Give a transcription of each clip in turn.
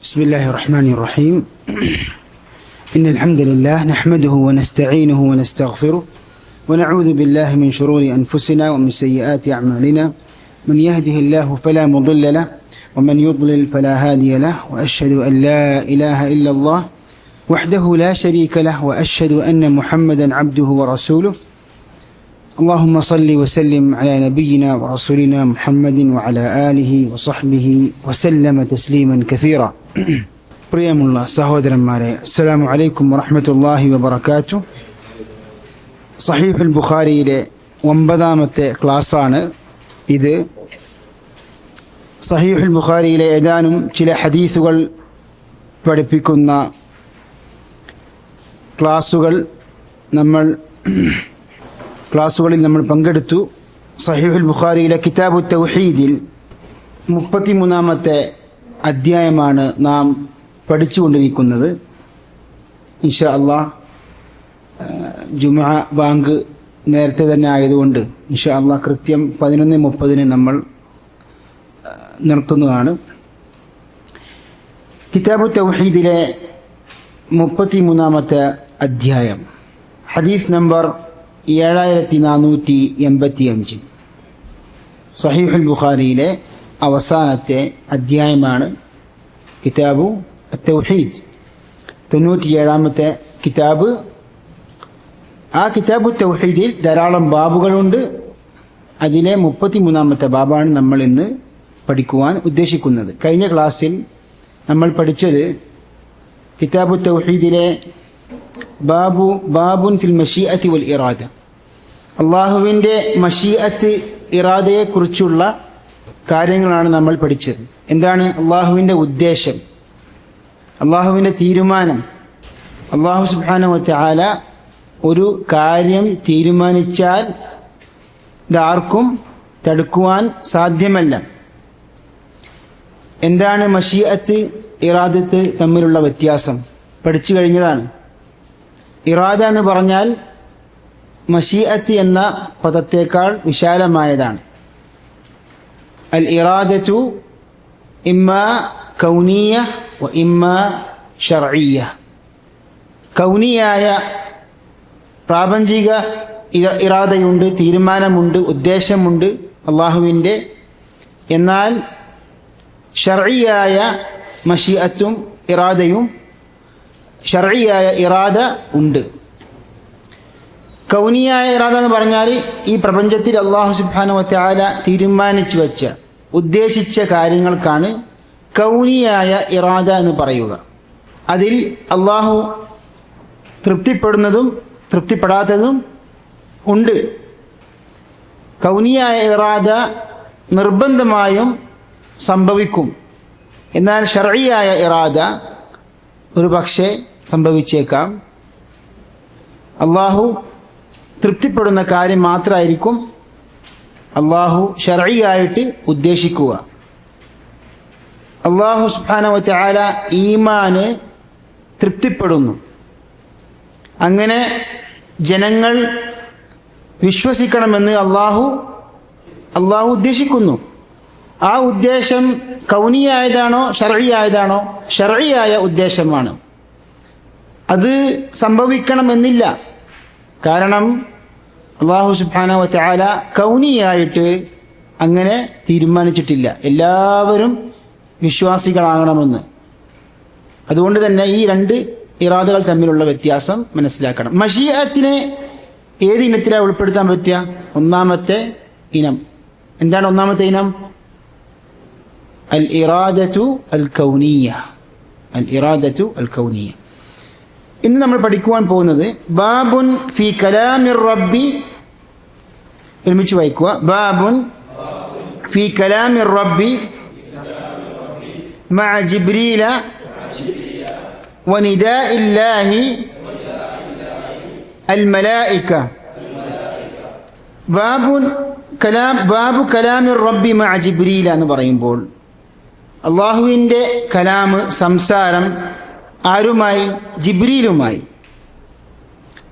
بسم الله الرحمن الرحيم. إن الحمد لله نحمده ونستعينه ونستغفره ونعوذ بالله من شرور أنفسنا ومن سيئات أعمالنا. من يهده الله فلا مضل له ومن يضلل فلا هادي له، وأشهد أن لا إله إلا الله وحده لا شريك له، وأشهد أن محمدا عبده ورسوله. اللهم صل وسلم على نبينا ورسولنا محمد وعلى آله وصحبه وسلم تسليما كثيرا. പ്രിയമുള്ള സഹോദരന്മാരെ, അസ്സലാമു അലൈക്കും വറഹ്മത്തുള്ളാഹി വബറകാതുഹു. സഹീഹുൽ ബുഖാരിയിലെ 9ാമത്തെ ക്ലാസ്സാണ് ഇത്. സഹീഹുൽ ബുഖാരിയിലെ ഏതാനും ചില ഹദീസുകൾ പഠിപ്പിക്കുന്ന ക്ലാസ്സുകളിൽ നമ്മൾ പങ്കെടുത്തു. സഹീഹുൽ ബുഖാരിയിലെ കിതാബു തൗഹീദിൽ 33ാമത്തെ അധ്യായമാണ് നാം പഠിച്ചുകൊണ്ടിരിക്കുന്നത്. ഇൻഷാ അല്ലാഹ് ജുമുഅ ബാങ്ക് നേരത്തെ തന്നെ ആയതുകൊണ്ട് ഇൻഷാ അല്ലാഹ് കൃത്യം 11:30 നമ്മൾ നിർത്തുന്നതാണ്. കിതാബു തൗഹീദിലെ 33ാമത്തെ അധ്യായം, ഹദീസ് നമ്പർ 7485. സഹീഹുൽ ബുഖാരിയിലെ അവസാനത്തെ അധ്യായമാണ് കിതാബു തൗഹീദ്, 97ാമത്തെ കിതാബ്. ആ കിതാബു തൗഹീദിൽ ധാരാളം ബാബുകളുണ്ട്. അതിലെ 33ാമത്തെ ബാബാണ് നമ്മൾ ഇന്ന് പഠിക്കുവാൻ ഉദ്ദേശിക്കുന്നത്. കഴിഞ്ഞ ക്ലാസ്സിൽ നമ്മൾ പഠിച്ചത് കിതാബു തൗഹീദിലെ ബാബുൻ ഫിൽ മശീഅത്തി വൽ ഇറാദ, അള്ളാഹുവിൻ്റെ മശീഅത്ത് ഇറാദയെക്കുറിച്ചുള്ള കാര്യങ്ങളാണ് നമ്മൾ പഠിച്ചത്. എന്താണ് അള്ളാഹുവിൻ്റെ ഉദ്ദേശം, അള്ളാഹുവിൻ്റെ തീരുമാനം? അള്ളാഹു സുബ്ഹാനഹു വ തആല ഒരു കാര്യം തീരുമാനിച്ചാൽ ഇതാർക്കും തടുക്കുവാൻ സാധ്യമല്ല. എന്താണ് മശീഅത്ത് ഇറാദത്ത് തമ്മിലുള്ള വ്യത്യാസം പഠിച്ചു കഴിഞ്ഞതാണ്. ഇറാദ എന്ന് പറഞ്ഞാൽ മശീഅത്ത് എന്ന പദത്തേക്കാൾ വിശാലമായതാണ്. അൽ ഇറാദത്തു ഇമ്മാ കൗനിയ വ ഇമ്മാ ശർഇയ്യ. കൗനിയായ പ്രാപഞ്ചിക ഇറാദയുണ്ട്, തീരുമാനമുണ്ട്, ഉദ്ദേശമുണ്ട് അള്ളാഹുവിൻ്റെ. എന്നാൽ ശർഇയ്യായ മശീഅത്തും ഇറാദയും, ശർഇയ്യായ ഇറാദ ഉണ്ട്. കൗനിയായ ഇറാദ എന്ന് പറഞ്ഞാൽ ഈ പ്രപഞ്ചത്തിൽ അള്ളാഹു സുബ്ഹാനഹു വ തആല തീരുമാനിച്ചു വച്ച, ഉദ്ദേശിച്ച കാര്യങ്ങൾക്കാണ് കൗനിയായ ഇറാദ എന്ന് പറയുക. അതിൽ അള്ളാഹു തൃപ്തിപ്പെടുന്നതും തൃപ്തിപ്പെടാത്തതും ഉണ്ട്. കൗനിയായ ഇറാദ നിർബന്ധമായും സംഭവിക്കും. എന്നാൽ ശർഇയ്യായ ഇറാദ ഒരു പക്ഷേ സംഭവിച്ചേക്കാം. അള്ളാഹു തൃപ്തിപ്പെടുന്ന കാര്യം മാത്രമായിരിക്കും അള്ളാഹു ശർഇയ്യായിട്ട് ഉദ്ദേശിക്കുക. അള്ളാഹു സുബ്ഹാനഹു വ തആല ഈമാന് തൃപ്തിപ്പെടുന്നു. അങ്ങനെ ജനങ്ങൾ വിശ്വസിക്കണമെന്ന് അള്ളാഹു ഉദ്ദേശിക്കുന്നു. ആ ഉദ്ദേശം കൗനിയായതാണോ ശർഇയ്യായതാണോ? ശർഇയ്യായ ഉദ്ദേശമാണ്. അത് സംഭവിക്കണമെന്നില്ല. കാരണം അള്ളാഹു സുബ്ഹാനഹു വ തആല കൗനിയായിട്ട് അങ്ങനെ തീരുമാനിച്ചിട്ടില്ല എല്ലാവരും വിശ്വാസികളാകണമെന്ന്. അതുകൊണ്ട് തന്നെ ഈ രണ്ട് ഇറാദകൾ തമ്മിലുള്ള വ്യത്യാസം മനസ്സിലാക്കണം. മശീഅത്തിനെ ഏത് ഇനത്തിലാണ് ഉൾപ്പെടുത്താൻ പറ്റുക? ഒന്നാമത്തെ ഇനം. എന്താണ് ഒന്നാമത്തെ ഇനം? അൽ ഇറാദത്തു അൽ കൗനിയ. അൽ ഇറാദത്തു അൽ കൗനിയ. ഇന്ന് നമ്മൾ പഠിക്കുവാൻ പോകുന്നത് ബാബുൻ ഫി കലാമിർ റബ്ബി. ഒരുമിച്ച് വായിക്കുക. ബാബുൻ ഫി കലാമിർ റബ്ബി മഅ ജിബ്രീല വനിദാഇല്ലാഹി അൽ മലായിക. ബാബു കലാമിർ റബ്ബി മഅ ജിബ്രീല എന്ന് പറയുമ്പോൾ അള്ളാഹുവിൻ്റെ കലാമ്, സംസാരം ആരുമായി? ജിബ്രീലുമായി.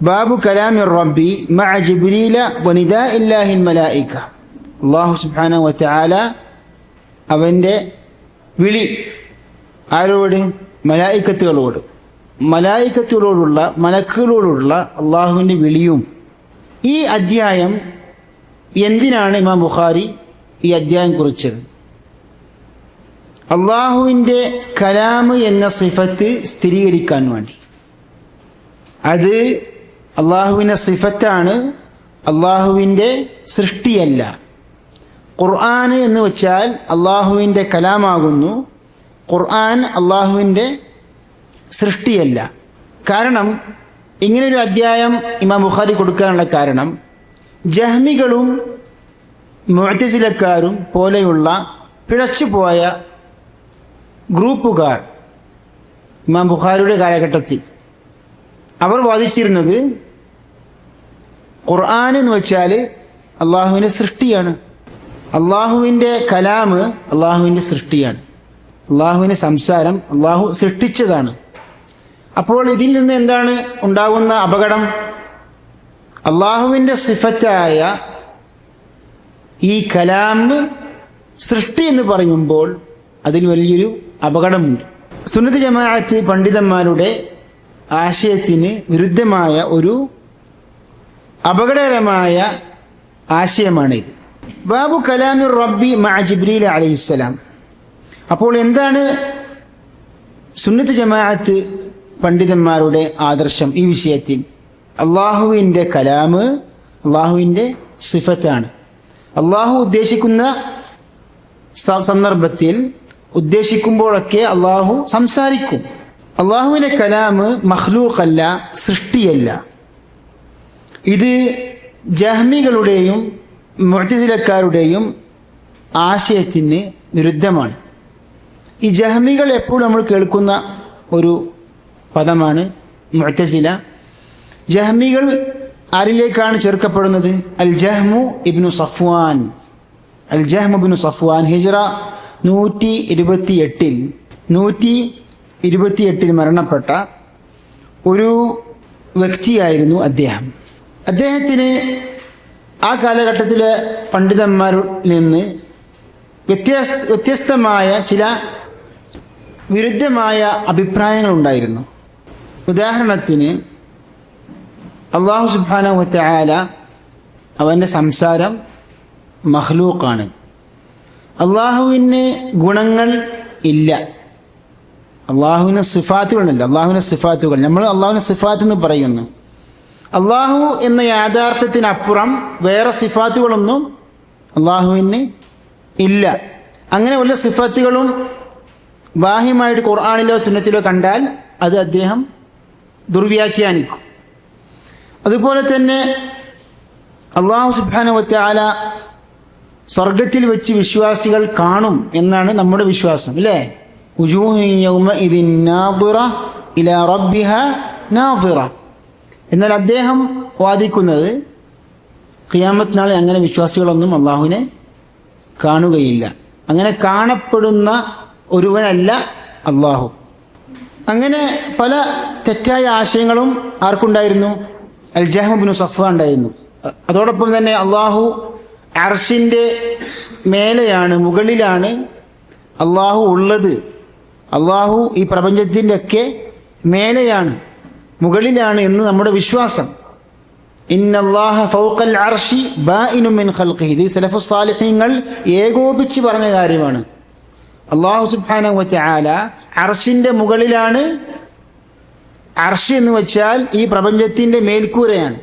ബാബു കലാമിർ റബ്ബി മഅ ജിബ്രീല വനിദാഇല്ലാഹിൽ മലായിക. അല്ലാഹു സുബ്ഹാനഹു വ തആല അവൻ്റെ വിളി, ആരോട്? മലായിക്കത്തുകളോട്. മലക്കുകളോടുള്ള അള്ളാഹുവിൻ്റെ വിളിയും. ഈ അധ്യായം എന്തിനാണ് ഇമാം ബുഖാരി ഈ അധ്യായം കുറിച്ചത്? അള്ളാഹുവിൻ്റെ കലാമ് എന്ന സിഫത്ത് സ്ഥിരീകരിക്കാൻ വേണ്ടി. അത് അള്ളാഹുവിൻ്റെ സിഫത്താണ്, അള്ളാഹുവിൻ്റെ സൃഷ്ടിയല്ല. ഖുർആൻ എന്ന് വെച്ചാൽ അള്ളാഹുവിൻ്റെ കലാമാകുന്നു. ഖുർആൻ അള്ളാഹുവിൻ്റെ സൃഷ്ടിയല്ല. കാരണം ഇങ്ങനൊരു അധ്യായം ഇമാം ബുഖാരി കൊടുക്കാനുള്ള കാരണം, ജഹ്മികളും മുഅ്തസിലക്കാരും പോലെയുള്ള പിഴച്ചുപോയ ഗ്രൂപ്പുകാർ ഇമാം ബുഖാരിയുടെ കാലഘട്ടത്തിൽ അവർ വാദിച്ചിരുന്നത് ഖുർആൻ എന്ന് വെച്ചാൽ അള്ളാഹുവിൻ്റെ സൃഷ്ടിയാണ്. അള്ളാഹുവിൻ്റെ കലാമ് അള്ളാഹുവിൻ്റെ സൃഷ്ടിയാണ്. അള്ളാഹുവിൻ്റെ സംസാരം അള്ളാഹു സൃഷ്ടിച്ചതാണ്. അപ്പോൾ ഇതിൽ നിന്ന് എന്താണ് ഉണ്ടാകുന്ന അപകടം? അള്ളാഹുവിൻ്റെ സിഫത്തായ ഈ കലാമ് സൃഷ്ടി എന്ന് പറയുമ്പോൾ അതിൽ വലിയൊരു അപകടമുണ്ട്. സുന്നത്ത് ജമാഅത്ത് പണ്ഡിതന്മാരുടെ ആശയത്തിന് വിരുദ്ധമായ ഒരു അപകടകരമായ ആശയമാണിത്. ബാബു കലാമി റബ്ബി മഅ ജിബ്രീൽ അലൈഹിസ്സലാം. അപ്പോൾ എന്താണ് സുന്നത്ത് ജമാഅത്ത് പണ്ഡിതന്മാരുടെ ആദർശം ഈ വിഷയത്തിൽ? അള്ളാഹുവിൻ്റെ കലാമ് അള്ളാഹുവിൻ്റെ സിഫത്താണ്. അള്ളാഹു ഉദ്ദേശിക്കുന്ന സന്ദർഭത്തിൽ ഉദ്ദേശിക്കുമ്പോഴൊക്കെ അള്ളാഹു സംസാരിക്കും. അള്ളാഹുവിൻ്റെ കലാമ് മഖ്ലൂഖല്ല, സൃഷ്ടിയല്ല. ഇത് ജഹ്മികളുടെയും മുഅ്തസിലക്കാരുടെയും ആശയത്തിന് വിരുദ്ധമാണ്. ഈ ജഹ്മികൾ എപ്പോഴും നമ്മൾ കേൾക്കുന്ന ഒരു പദമാണ് മുഅ്തസില. ജഹ്മികൾ ആരിലേക്കാണ് ചേർക്കപ്പെടുന്നത്? അൽ ജഹ്മു ഇബ്നു സഫ്വാൻ ഹിജ്റ 128 മരണപ്പെട്ട ഒരു വ്യക്തിയായിരുന്നു അദ്ദേഹം. അദ്ദേഹത്തിന് ആ കാലഘട്ടത്തിലെ പണ്ഡിതന്മാരിൽ നിന്ന് വ്യത്യസ്തമായ ചില വിരുദ്ധമായ അഭിപ്രായങ്ങളുണ്ടായിരുന്നു. ഉദാഹരണത്തിന്, അല്ലാഹു സുബ്ഹാനഹു വ തആല അവൻ്റെ സംസാരം മഖ്ലൂഖാണ്. അള്ളാഹുവിന് ഗുണങ്ങൾ ഇല്ല. അള്ളാഹുവിന് സിഫാത്തുകളുണ്ടല്ലോ, അള്ളാഹുവിൻ്റെ സിഫാത്തുകൾ നമ്മൾ അള്ളാഹുവിൻ്റെ സിഫാത്ത് എന്ന് പറയുന്നു. അള്ളാഹു എന്ന യാഥാർത്ഥ്യത്തിനപ്പുറം വേറെ സിഫാത്തുകളൊന്നും അള്ളാഹുവിന് ഇല്ല. അങ്ങനെ വല്ല സിഫാത്തുകളും ബാഹ്യമായിട്ട് ഖുർആനിലോ സുന്നത്തിലോ കണ്ടാൽ അത് അദ്ദേഹം ദുർവ്യാഖ്യാനിക്കും. അതുപോലെ തന്നെ അള്ളാഹു സുബ്ഹാനഹു വ തആല സ്വർഗത്തിൽ വെച്ച് വിശ്വാസികൾ കാണും എന്നാണ് നമ്മുടെ വിശ്വാസം, അല്ലേ? വുജൂഹു യൗമഇദിൻ നാദിറ ഇലാ റബ്ബിഹാ നാദിറ. എന്നാൽ അദ്ദേഹം വാദിക്കുന്നത് ഖിയാമത്ത് നാളിൽ അങ്ങനെ വിശ്വാസികളൊന്നും അള്ളാഹുവിനെ കാണുകയില്ല. അങ്ങനെ കാണപ്പെടുന്ന ഒരുവനല്ല അള്ളാഹു. അങ്ങനെ പല തെറ്റായ ആശയങ്ങളും ആർക്കുണ്ടായിരുന്നു? അൽ ജഹ്മു ഇബ്നു സഫ്വാൻ ഉണ്ടായിരുന്നു. അതോടൊപ്പം തന്നെ അള്ളാഹു അർശിൻ്റെ മേലെയാണ്, മുകളിലാണ് അള്ളാഹു ഉള്ളത്. അള്ളാഹു ഈ പ്രപഞ്ചത്തിൻ്റെ ഒക്കെ മേലെയാണ്, മുകളിലാണ് എന്ന് നമ്മുടെ വിശ്വാസം. ഇന്നല്ലാഹ ഫൗഖൽ അർശി ബാഇനും മിൻ ഖൽഖിഹി. ഇത് സലഫുസ് സാലിഹീങ്ങൾ ഏകോപിച്ച് പറഞ്ഞ കാര്യമാണ്. അള്ളാഹു സുബ്ഹാനഹു വ തആല അർശിൻ്റെ മുകളിലാണ്. അർശ് എന്ന് വെച്ചാൽ ഈ പ്രപഞ്ചത്തിൻ്റെ മേൽക്കൂരയാണ്.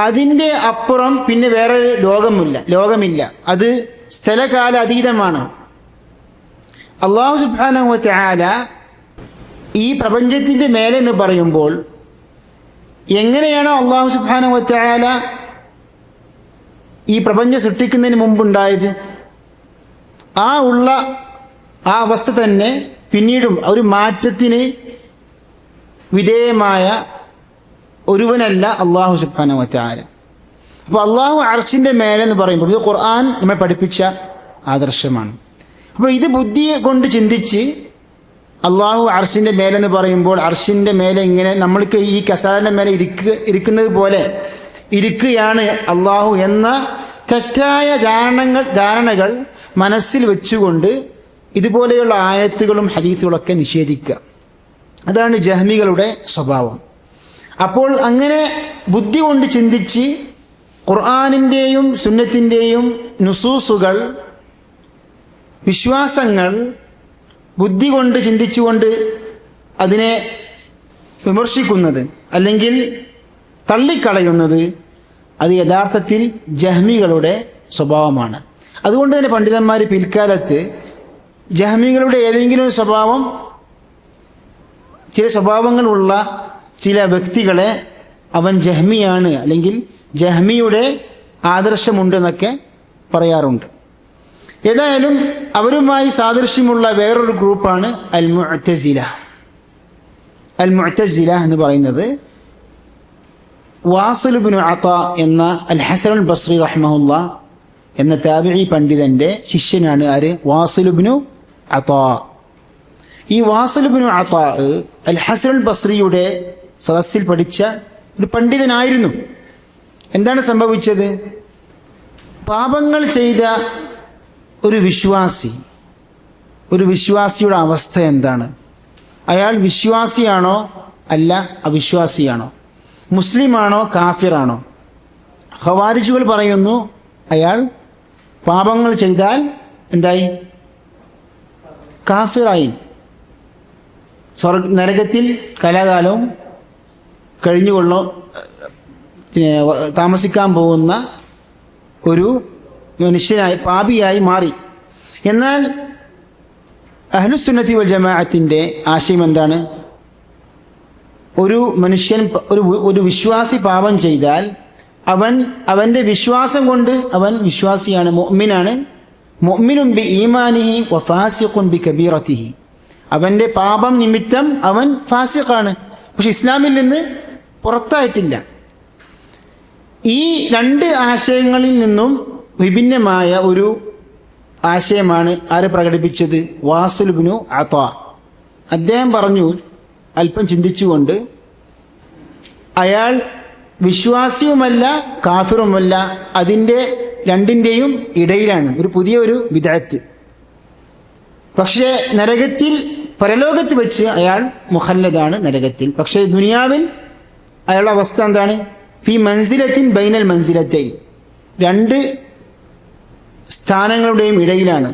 അതിൻ്റെ അപ്പുറം പിന്നെ വേറെ ലോകമില്ല. അത് സ്ഥലകാല അതീതമാണ്. അള്ളാഹു സുബ്ഹാനഹു വ തആല ഈ പ്രപഞ്ചത്തിൻ്റെ മേലെ എന്ന് പറയുമ്പോൾ എങ്ങനെയാണോ അള്ളാഹു സുബ്ഹാനഹു വ തആല ഈ പ്രപഞ്ചം സൃഷ്ടിക്കുന്നതിന് മുമ്പുണ്ടായത്, ആ അവസ്ഥ തന്നെ പിന്നീടും ഒരു മാറ്റത്തിന് വിധേയമായ ഒരുവനല്ല അള്ളാഹു സുബ്ഹാനഹു വ തആല. അപ്പോൾ അള്ളാഹു അർശിൻ്റെ മേലെ എന്ന് പറയുമ്പോൾ ഇത് ഖുർആൻ നമ്മെ പഠിപ്പിച്ച ആദർശമാണ്. അപ്പോൾ ഇത് ബുദ്ധി കൊണ്ട് ചിന്തിച്ച് അള്ളാഹു അർശിൻ്റെ മേലെന്ന് പറയുമ്പോൾ അർശിൻ്റെ മേലെ ഇങ്ങനെ നമ്മൾക്ക് ഈ കസാലിൻ്റെ മേലെ ഇരിക്കുന്നത് പോലെ ഇരിക്കുകയാണ് അള്ളാഹു എന്ന തെറ്റായ ധാരണകൾ മനസ്സിൽ വെച്ചുകൊണ്ട് ഇതുപോലെയുള്ള ആയത്തുകളും ഹദീസുകളൊക്കെ നിഷേധിക്കുക. അതാണ് ജഹ്മികളുടെ സ്വഭാവം. അപ്പോൾ അങ്ങനെ ബുദ്ധി കൊണ്ട് ചിന്തിച്ച് ഖുർആനിൻ്റെയും സുന്നത്തിൻ്റെയും നുസൂസുകൾ, വിശ്വാസങ്ങൾ ബുദ്ധി കൊണ്ട് ചിന്തിച്ചുകൊണ്ട് അതിനെ വിമർശിക്കുന്നത് അല്ലെങ്കിൽ തള്ളിക്കളയുന്നത് അത് യഥാർത്ഥത്തിൽ ജഹ്മികളുടെ സ്വഭാവമാണ്. അതുകൊണ്ട് തന്നെ പണ്ഡിതന്മാർ പിൽക്കാലത്ത് ജഹ്മികളുടെ ഏതെങ്കിലും ഒരു സ്വഭാവം, ചില സ്വഭാവങ്ങളുള്ള ചില വ്യക്തികളെ അവൻ ജഹ്മിയാണ് അല്ലെങ്കിൽ ജഹ്മിയുടെ ആദർശമുണ്ടെന്നൊക്കെ പറയാറുണ്ട്. ഏതായാലും അവരുമായി സാദൃശ്യമുള്ള വേറൊരു ഗ്രൂപ്പാണ് അൽ മുഅ്തസില. അൽ മുഅ്തസില എന്ന് പറയുന്നത് വാസിൽ ഇബ്നു അതാ എന്ന അൽ ഹസനുൽ ബസ്രി റഹ്മഹുല്ലാ എന്ന താബിഈ പണ്ഡിതന്റെ ശിഷ്യനാണ് ആര്? വാസിൽ ഇബ്നു അതാ. ഈ വാസിൽ ഇബ്നു അതാ അൽ ഹസനുൽ ബസ്രിയുടെ സദസ്സിൽ പഠിച്ച ഒരു പണ്ഡിതനായിരുന്നു. എന്താണ് സംഭവിച്ചത്? പാപങ്ങൾ ചെയ്ത ഒരു വിശ്വാസിയുടെ അവസ്ഥ എന്താണ്? അയാൾ വിശ്വാസിയാണോ അല്ല അവിശ്വാസിയാണോ? മുസ്ലിമാണോ കാഫിറാണോ? ഖവാരിജുകൾ പറയുന്നു അയാൾ പാപങ്ങൾ ചെയ്താൽ എന്തായി? കാഫിറായി, നരകത്തിൽ കലാകാലവും കഴിഞ്ഞുകൊള്ളോ താമസിക്കാൻ പോകുന്ന ഒരു മനുഷ്യനായി, പാപിയായി മാറി. എന്നാൽ അഹ്ലുസുന്നത്തി വൽ ജമാഅത്തിന്റെ ആശയം എന്താണ്? ഒരു മനുഷ്യൻ, ഒരു വിശ്വാസി പാപം ചെയ്താൽ അവൻ്റെ വിശ്വാസം കൊണ്ട് അവൻ വിശ്വാസിയാണ്, മുഅ്മിനാണ്. മുഅ്മിനുൻ ബി ഈമാനിഹി വ ഫാസിഖുൻ ബി കബീറത്തിഹി. അവൻ്റെ പാപം നിമിത്തം അവൻ ഫാസിഖാണ്, പക്ഷെ ഇസ്ലാമിൽ നിന്ന് പുറത്തായിട്ടില്ല. ഈ രണ്ട് ആശയങ്ങളിൽ നിന്നും വിഭിന്നമായ ഒരു ആശയമാണ് ആര് പ്രകടിപ്പിച്ചത്? വാസിൽ ഇബ്നു അതാ. അദ്ദേഹം പറഞ്ഞു, അല്പം ചിന്തിച്ചുകൊണ്ട്, അയാൾ വിശ്വാസിയുമല്ല കാഫിറുമല്ല, അതിൻ്റെ രണ്ടിൻ്റെയും ഇടയിലാണ്, ഒരു പുതിയൊരു ബിദ്അത്ത്. പക്ഷേ നരകത്തിൽ, പരലോകത്ത് വെച്ച് അയാൾ മുഖല്ലദാണ് നരകത്തിൽ. പക്ഷേ ദുനിയാവിൽ അയാളുടെ അവസ്ഥ എന്താണ്? ഫി മൻസിലത്തിൻ ബൈനൽ മൻസിലത്തൈൻ, രണ്ട് സ്ഥാനങ്ങളുടെയും ഇടയിലാണ്.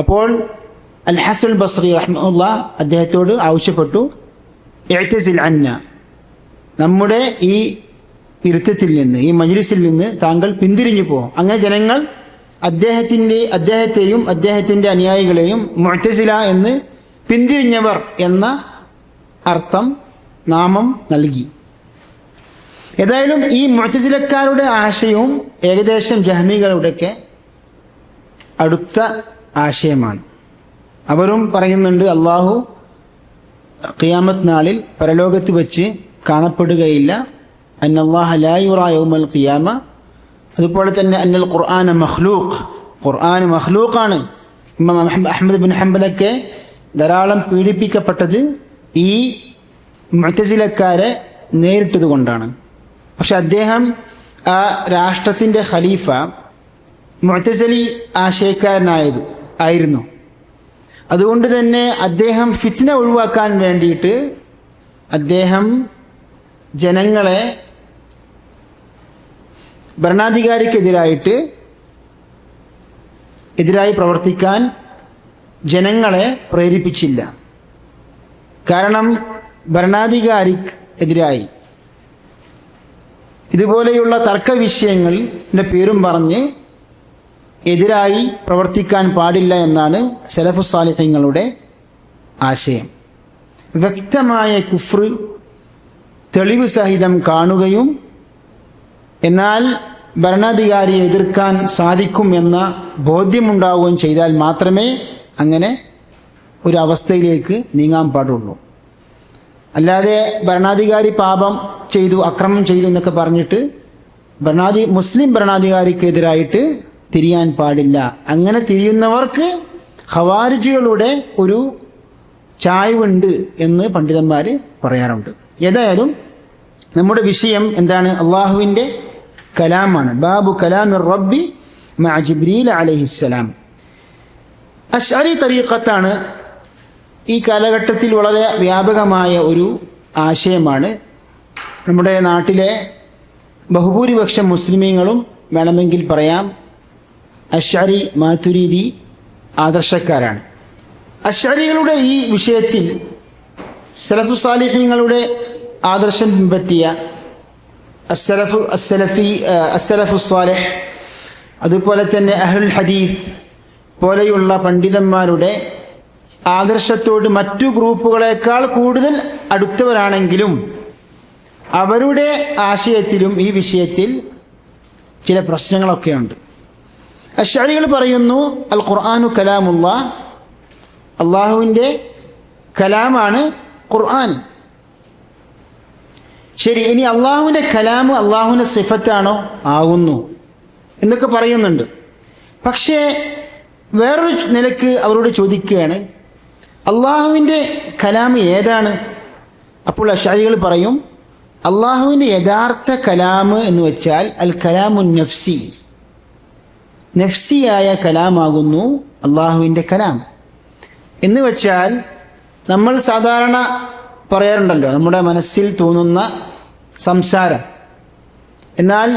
അപ്പോൾ അൽ ഹസൻ ബസ്രി റഹ്മത്തുള്ളാഹി അദ്ദേഹത്തോട് ആവശ്യപ്പെട്ടു, ഇഅ്തസിൽ അന്ന, നമ്മുടെ ഈ ഇരുത്തത്തിൽ നിന്ന്, ഈ മജ്ലിസിൽ നിന്ന് താങ്കൾ പിന്തിരിഞ്ഞു പോകും. അങ്ങനെ ജനങ്ങൾ അദ്ദേഹത്തെയും അദ്ദേഹത്തിൻ്റെ അനുയായികളെയും മുഅ്തസില എന്ന് പിന്തിരിഞ്ഞവർ എന്ന അർത്ഥം, നാമം നൽകി. ഏതായാലും ഈ മുഅ്തസിലക്കാരുടെ ആശയവും ഏകദേശം ജഹ്മികളുടെയൊക്കെ അടുത്ത ആശയമാണ്. അവരും പറയുന്നുണ്ട് അള്ളാഹു ഖിയാമത്ത് നാളിൽ പരലോകത്ത് വെച്ച് കാണപ്പെടുകയില്ല. അന്നല്ലാഹ ലാ യുറാ യൗമൽ ഖിയാമ. അതുപോലെ തന്നെ അന്നൽ ഖുർആന മഖ്ലൂഖ്, ഖുർആൻ മഖ്ലൂഖാണ്. ഇമാം അഹ്മദ് ബിൻ ഹംബലൊക്കെ ധാരാളം പീഡിപ്പിക്കപ്പെട്ടത് ഈ മുഅ്തസിലക്കാരെ നേരിട്ടത് കൊണ്ടാണ്. പക്ഷെ അദ്ദേഹം ആ രാഷ്ട്രത്തിൻ്റെ ഖലീഫ മുഅ്തസിലി ആയിരുന്നു. അതുകൊണ്ട് തന്നെ അദ്ദേഹം ഫിത്ന ഒഴിവാക്കാൻ വേണ്ടിയിട്ട് അദ്ദേഹം ജനങ്ങളെ ഭരണാധികാരിക്കെതിരായി പ്രവർത്തിക്കാൻ ജനങ്ങളെ പ്രേരിപ്പിച്ചില്ല. കാരണം ഭരണാധികാരിക്കെതിരായി ഇതുപോലെയുള്ള തർക്ക വിഷയങ്ങളുടെ പേരും പറഞ്ഞ് എതിരായി പ്രവർത്തിക്കാൻ പാടില്ല എന്നാണ് സലഫു സാലിഹ്യങ്ങളുടെ ആശയം. വ്യക്തമായ കുഫ്ർ തെളിവ് സഹിതം കാണുകയും എന്നാൽ ഭരണാധികാരിയെ എതിർക്കാൻ സാധിക്കും എന്ന ബോധ്യമുണ്ടാവുകയും ചെയ്താൽ മാത്രമേ അങ്ങനെ ഒരു അവസ്ഥയിലേക്ക് നീങ്ങാൻ പാടുള്ളൂ. അല്ലാതെ ഭരണാധികാരി പാപം ചെയ്തു, അക്രമം ചെയ്തു എന്നൊക്കെ പറഞ്ഞിട്ട് മുസ്ലിം ഭരണാധികാരിക്കെതിരായിട്ട് തിരിയാൻ പാടില്ല. അങ്ങനെ തിരിയുന്നവർക്ക് ഖവാരിജികളുടെ ഒരു ചായ്വുണ്ട് എന്ന് പണ്ഡിതന്മാർ പറയാറുണ്ട്. ഏതായാലും നമ്മുടെ വിഷയം എന്താണ്? അള്ളാഹുവിൻ്റെ കലാമാണ്. ബാബു കലാമിർ റബ്ബി മഅ ജിബ്രീൽ അലൈഹിസ്സലാം. അശ്അരി തരീഖത്താണ് ഈ കാലഘട്ടത്തിൽ വളരെ വ്യാപകമായ ഒരു ആശയമാണ്. നമ്മുടെ നാട്ടിലെ ബഹുഭൂരിപക്ഷം മുസ്ലിമീങ്ങളും വേണമെങ്കിൽ പറയാം അശ്അരി മാതുരീദി ആദർശക്കാരാണ്. അശ്അരികളുടെ ഈ വിഷയത്തിൽ സലഫു സാലിഹീങ്ങളുടെ ആദർശം പിൻപറ്റിയ അസ്സലഫു സാലിഹ്, അതുപോലെ തന്നെ അഹ്ലുൽ ഹദീസ് പോലെയുള്ള പണ്ഡിതന്മാരുടെ ആദർശത്തോട് മറ്റു ഗ്രൂപ്പുകളെക്കാൾ കൂടുതൽ അടുത്തവരാണെങ്കിലും അവരുടെ ആശയത്തിലും ഈ വിഷയത്തിൽ ചില പ്രശ്നങ്ങളൊക്കെയുണ്ട്. അശ്അരികൾ പറയുന്നു അൽ ഖുർആനു കലാമുല്ലാഹ്, അള്ളാഹുവിൻ്റെ കലാമാണ് ഖുർആൻ. ശരി, ഇനി അള്ളാഹുവിൻ്റെ കലാം അള്ളാഹുവിൻ്റെ സിഫത്താണോ? ആകുന്നു എന്നൊക്കെ പറയുന്നുണ്ട്. പക്ഷേ വേറൊരു നിലക്ക് അവരോട് ചോദിക്കുകയാണ്, അള്ളാഹുവിൻ്റെ കലാം ഏതാണ്? അപ്പോൾ അശ്അരികൾ പറയും അള്ളാഹുവിൻ്റെ യഥാർത്ഥ കലാം എന്ന് വെച്ചാൽ അൽ കലാമുൻ നഫ്സി, നഫ്സിയായ കലാമാകുന്നു അള്ളാഹുവിൻ്റെ കലാം. എന്ന് വെച്ചാൽ നമ്മൾ സാധാരണ പറയാറുണ്ടല്ലോ നമ്മുടെ മനസ്സിൽ തോന്നുന്ന സംസാരം. എന്നാൽ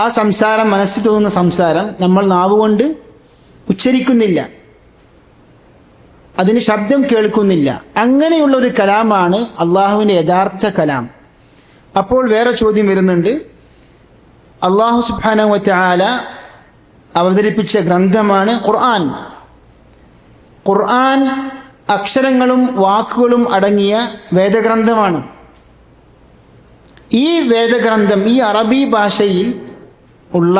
ആ സംസാരം, മനസ്സിൽ തോന്നുന്ന സംസാരം നമ്മൾ നാവുകൊണ്ട് ഉച്ചരിക്കുന്നില്ല, അതിന് ശബ്ദം കേൾക്കുന്നില്ല. അങ്ങനെയുള്ള ഒരു കലാമാണ് അള്ളാഹുവിൻ്റെ യഥാർത്ഥ കലാം. അപ്പോൾ വേറെ ചോദ്യം വരുന്നുണ്ട്, അള്ളാഹു സുബ്ഹാനഹു വ തആല അവതരിപ്പിച്ച ഗ്രന്ഥമാണ് ഖുർആൻ. ഖുർആൻ അക്ഷരങ്ങളും വാക്കുകളും അടങ്ങിയ വേദഗ്രന്ഥമാണ്. ഈ വേദഗ്രന്ഥം, ഈ അറബി ഭാഷയിൽ ഉള്ള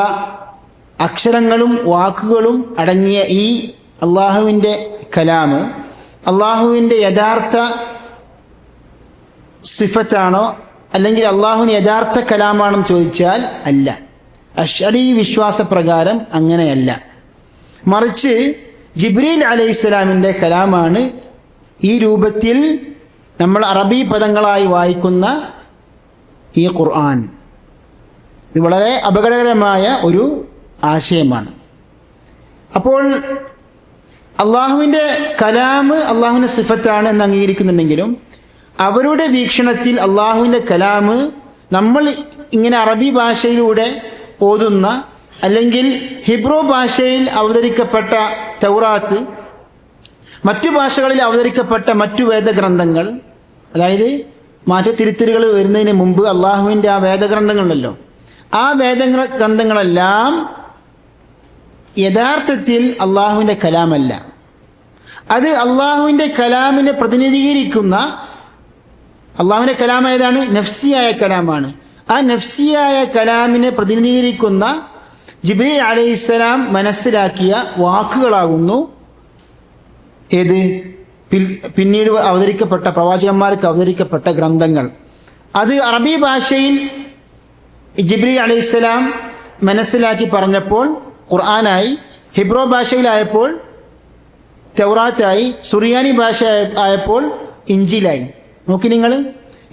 അക്ഷരങ്ങളും വാക്കുകളും അടങ്ങിയ ഈ അള്ളാഹുവിൻ്റെ കലാം അള്ളാഹുവിൻ്റെ യഥാർത്ഥ സിഫത്താണോ അല്ലെങ്കിൽ അള്ളാഹുവിന് യഥാർത്ഥ കലാമാണെന്ന് ചോദിച്ചാൽ അല്ല. അശ്അരി വിശ്വാസപ്രകാരം അങ്ങനെയല്ല. മറിച്ച് ജിബ്രീൽ അലൈഹിസ്സലാമിൻ്റെ കലാമാണ് ഈ രൂപത്തിൽ നമ്മൾ അറബി പദങ്ങളായി വായിക്കുന്ന ഈ ഖുർആൻ. ഇത് വളരെ അപകടകരമായ ഒരു ആശയമാണ്. അപ്പോൾ അള്ളാഹുവിൻ്റെ കലാം അള്ളാഹുവിൻ്റെ സിഫത്താണ് എന്ന് അംഗീകരിക്കുന്നുണ്ടെങ്കിലും അവരുടെ വീക്ഷണത്തിൽ അള്ളാഹുവിൻ്റെ കലാം നമ്മൾ ഇങ്ങനെ അറബി ഭാഷയിലൂടെ ഓതുന്ന അല്ലെങ്കിൽ ഹിബ്രു ഭാഷയിൽ അവതരിക്കപ്പെട്ട തൗറാത്ത്, മറ്റു ഭാഷകളിൽ അവതരിക്കപ്പെട്ട മറ്റു വേദഗ്രന്ഥങ്ങൾ, അതായത് മാറ്റത്തിരുത്തലുകൾ വരുന്നതിന് മുമ്പ് അള്ളാഹുവിൻ്റെ ആ വേദഗ്രന്ഥങ്ങളുണ്ടല്ലോ, ആ വേദഗ്രന്ഥങ്ങളെല്ലാം യഥാർത്ഥത്തിൽ അള്ളാഹുവിൻ്റെ കലാമല്ല. അത് അള്ളാഹുവിൻ്റെ കലാമിനെ പ്രതിനിധീകരിക്കുന്ന, അള്ളാഹുവിൻ്റെ കലാം ഏതാണ്? നഫ്സിയായ കലാമാണ്. ആ നഫ്സിയായ കലാമിനെ പ്രതിനിധീകരിക്കുന്ന ജിബ്രീൽ അലൈഹിസ്സലാം മനസ്സിലാക്കിയ വാക്കുകളാകുന്നു ഏത്? പിന്നീട് അവതരിക്കപ്പെട്ട പ്രവാചകന്മാർക്ക് അവതരിക്കപ്പെട്ട ഗ്രന്ഥങ്ങൾ. അത് അറബി ഭാഷയിൽ ജിബ്രീൽ അലൈഹിസ്സലാം മനസ്സിലാക്കി പറഞ്ഞപ്പോൾ ഖുർആനായി, ഹിബ്രു ഭാഷയിലായപ്പോൾ തൗറാത്തായി, സുറിയാനി ഭാഷ ആയപ്പോൾ ഇഞ്ചിലായി. നോക്കി നിങ്ങൾ,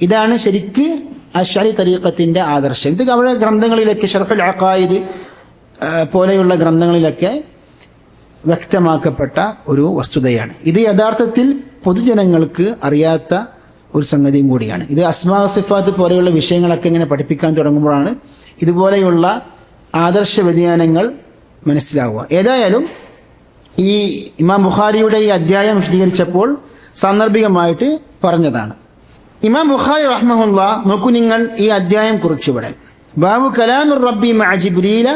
ഇതാണ് ശരിക്ക് അശ്അരി തരീഖത്തിൻ്റെ ആദർശം. ഇത് അവരുടെ ഗ്രന്ഥങ്ങളിലൊക്കെ, ശർഹുൽ അഖായിദ് പോലെയുള്ള ഗ്രന്ഥങ്ങളിലൊക്കെ വ്യക്തമാക്കപ്പെട്ട ഒരു വസ്തുതയാണ്. ഇത് യഥാർത്ഥത്തിൽ പൊതുജനങ്ങൾക്ക് അറിയാത്ത ഒരു സംഗതിയും കൂടിയാണ്. ഇത് അസ്മാ സിഫാത്ത് പോലെയുള്ള വിഷയങ്ങളൊക്കെ ഇങ്ങനെ പഠിപ്പിക്കാൻ തുടങ്ങുമ്പോഴാണ് ഇതുപോലെയുള്ള ആദർശ വ്യതിയാനങ്ങൾ മനസ്സിലാവുക. ഏതായാലും ഈ ഇമാം ബുഖാരിയുടെ ഈ അധ്യായം വിശദീകരിച്ചപ്പോൾ സാന്ദർഭികമായിട്ട് പറഞ്ഞതാണ്. ഇമാം ബുഖാരി റഹ്മഹുല്ലാ, നോക്കൂ നിങ്ങൾ, ഈ അധ്യായം കുറിച്ചുവിടെ ബാബു കലാമുർ റബ്ബി മഅ ജിബ്രീല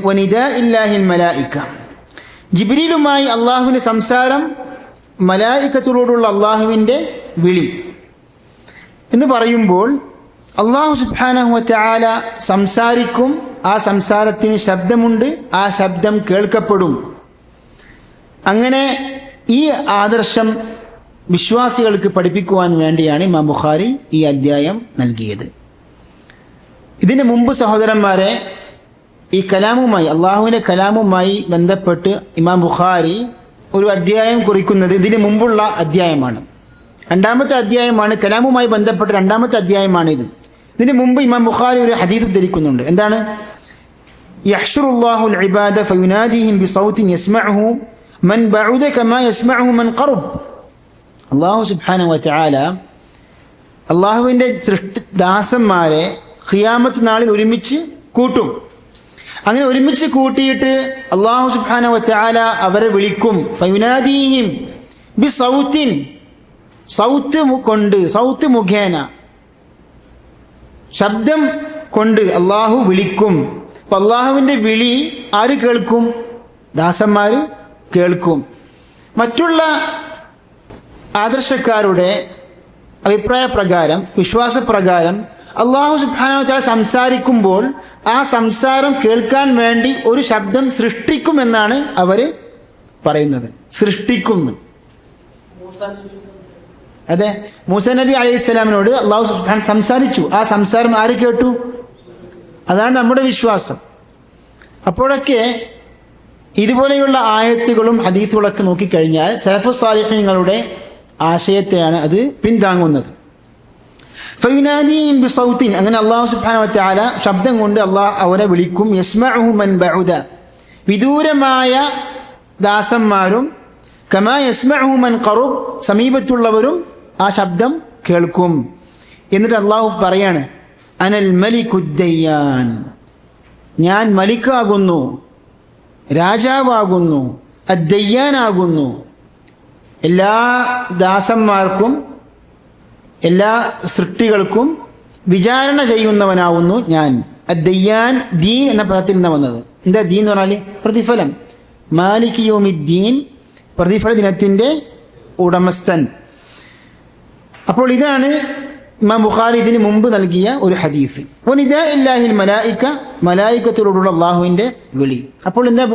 വനിദാഇല്ലാഹിൽ മലായിക, ജിബ്രീലുമായി അള്ളാഹുവിൻ്റെ സംസാരം, മലായികത്തോടുള്ള അള്ളാഹുവിൻ്റെ വിളി എന്ന് പറയുമ്പോൾ അള്ളാഹു സുബ്ഹാനഹു വ തആല സംസാരിക്കും. ആ സംസാരത്തിന് ശബ്ദമുണ്ട്, ആ ശബ്ദം കേൾക്കപ്പെടും. അങ്ങനെ ഈ ആദർശം വിശ്വാസികൾക്ക് പഠിപ്പിക്കുവാൻ വേണ്ടിയാണ് ഇമാം ബുഖാരി ഈ അധ്യായം നൽകിയത്. ഇതിന് മുമ്പ് സഹോദരന്മാരെ, ഈ കലാമുമായി, അള്ളാഹുവിൻ്റെ കലാമുമായി ബന്ധപ്പെട്ട് ഇമാം ബുഖാരി ഒരു അധ്യായം കുറിക്കുന്നത് ഇതിന് മുമ്പുള്ള അധ്യായമാണ്. രണ്ടാമത്തെ അധ്യായമാണ്, കലാമുമായി ബന്ധപ്പെട്ട രണ്ടാമത്തെ അധ്യായമാണിത്. ഇതിന് മുമ്പ് ഇമാം ബുഖാരി ഒരു ഹദീസ് ഉദ്ധരിക്കുന്നുണ്ട്. എന്താണ്? യഹ്ശുറുല്ലാഹുൽ ഇബാദ ഫയുനാദിഹിം ബിസൗത്തിൻ യസ്മഉഹു മൻ ബഉദ കമാ യസ്മഉഹു മൻ ഖറബ്. അല്ലാഹു സുബ്ഹാനഹു വ തആല അള്ളാഹുവിൻ്റെ ദാസന്മാരെ ഖിയാമത്ത് നാളിൽ ഒരുമിച്ച് കൂട്ടും. അങ്ങനെ ഒരുമിച്ച് കൂട്ടിയിട്ട് അള്ളാഹു സുബ്ഹാനഹു വ തആല അവരെ വിളിക്കും. ഫയുനാദീഹിം ബിസൗത്തിൻ, സൗത്ത് കൊണ്ട്, സൗത്ത് മുഖേന, ശബ്ദം കൊണ്ട് അള്ളാഹു വിളിക്കും. അപ്പം അള്ളാഹുവിൻ്റെ വിളി ആര് കേൾക്കും? ദാസന്മാർ കേൾക്കും. മറ്റുള്ള ആദർശക്കാരുടെ അഭിപ്രായ പ്രകാരം, വിശ്വാസപ്രകാരം അള്ളാഹു സുബ്ഹാനഹു വ തആല സംസാരിക്കുമ്പോൾ ആ സംസാരം കേൾക്കാൻ വേണ്ടി ഒരു ശബ്ദം സൃഷ്ടിക്കുമെന്നാണ് അവർ പറയുന്നത്. സൃഷ്ടിക്കുന്നു. അതെ, മൂസ നബി അലൈഹിസ്സലാമിനോട് അള്ളാഹു സുബ്ഹാനഹു സംസാരിച്ചു. ആ സംസാരം ആര് കേട്ടു? അതാണ് നമ്മുടെ വിശ്വാസം. അപ്പോഴൊക്കെ ഇതുപോലെയുള്ള ആയത്തുകളും ഹദീസുകളൊക്കെ നോക്കിക്കഴിഞ്ഞാൽ സലഫുസ് സാലിഹീങ്ങളുടെ ആശയത്തെയാണ് അത് പിന്താങ്ങുന്നത്. ഫയുനാദീഹിം ബിസൗത്തിൻ, അങ്ങനെ അല്ലാഹു സുബ്ഹാനഹു വ തആല ശബ്ദം കൊണ്ട് അല്ലാഹ് അവരെ വിളിക്കും. യസ്മഉഹു മൻ ബഉദ, വിദൂരമായ ദാസന്മാരും കമാ യസ്മഉഹു മൻ ഖറബ്, സമീപത്തുള്ളവരും ആ ശബ്ദം കേൾക്കും. എന്നിട്ട് അല്ലാഹു പറയാണ്, അനൽ മലിക്കുദ്ദയ്യാൻ, ഞാൻ മലിക്കാകുന്നു, രാജാവാകുന്നു, അദ്ദയ്യാനാകുന്നു. എല്ലാ ദാസന്മാർക്കും എല്ലാ സൃഷ്ടികൾക്കും വിചാരണ ചെയ്യുന്നവനാവുന്നു ഞാൻ. അദ്ദയ്യാൻ, ദീൻ എന്ന പദത്തിൽ നിന്ന് വന്നത്. എന്താ ദീൻ എന്ന് പറഞ്ഞാൽ? പ്രതിഫലം. മാലിക് യൗമിദ്ദീൻ, പ്രതിഫല ദിനത്തിൻ്റെ ഉടമസ്ഥൻ. അപ്പോൾ ഇതാണ് ഇമാം ബുഖാരി ഇതിന് മുമ്പ് നൽകിയ ഒരു ഹദീസ്. വനിദാഇല്ലാഹിൽ മലായിക, മലായികത്തോടുള്ള അള്ളാഹുവിൻ്റെ വിളി. അപ്പോൾ എന്താ,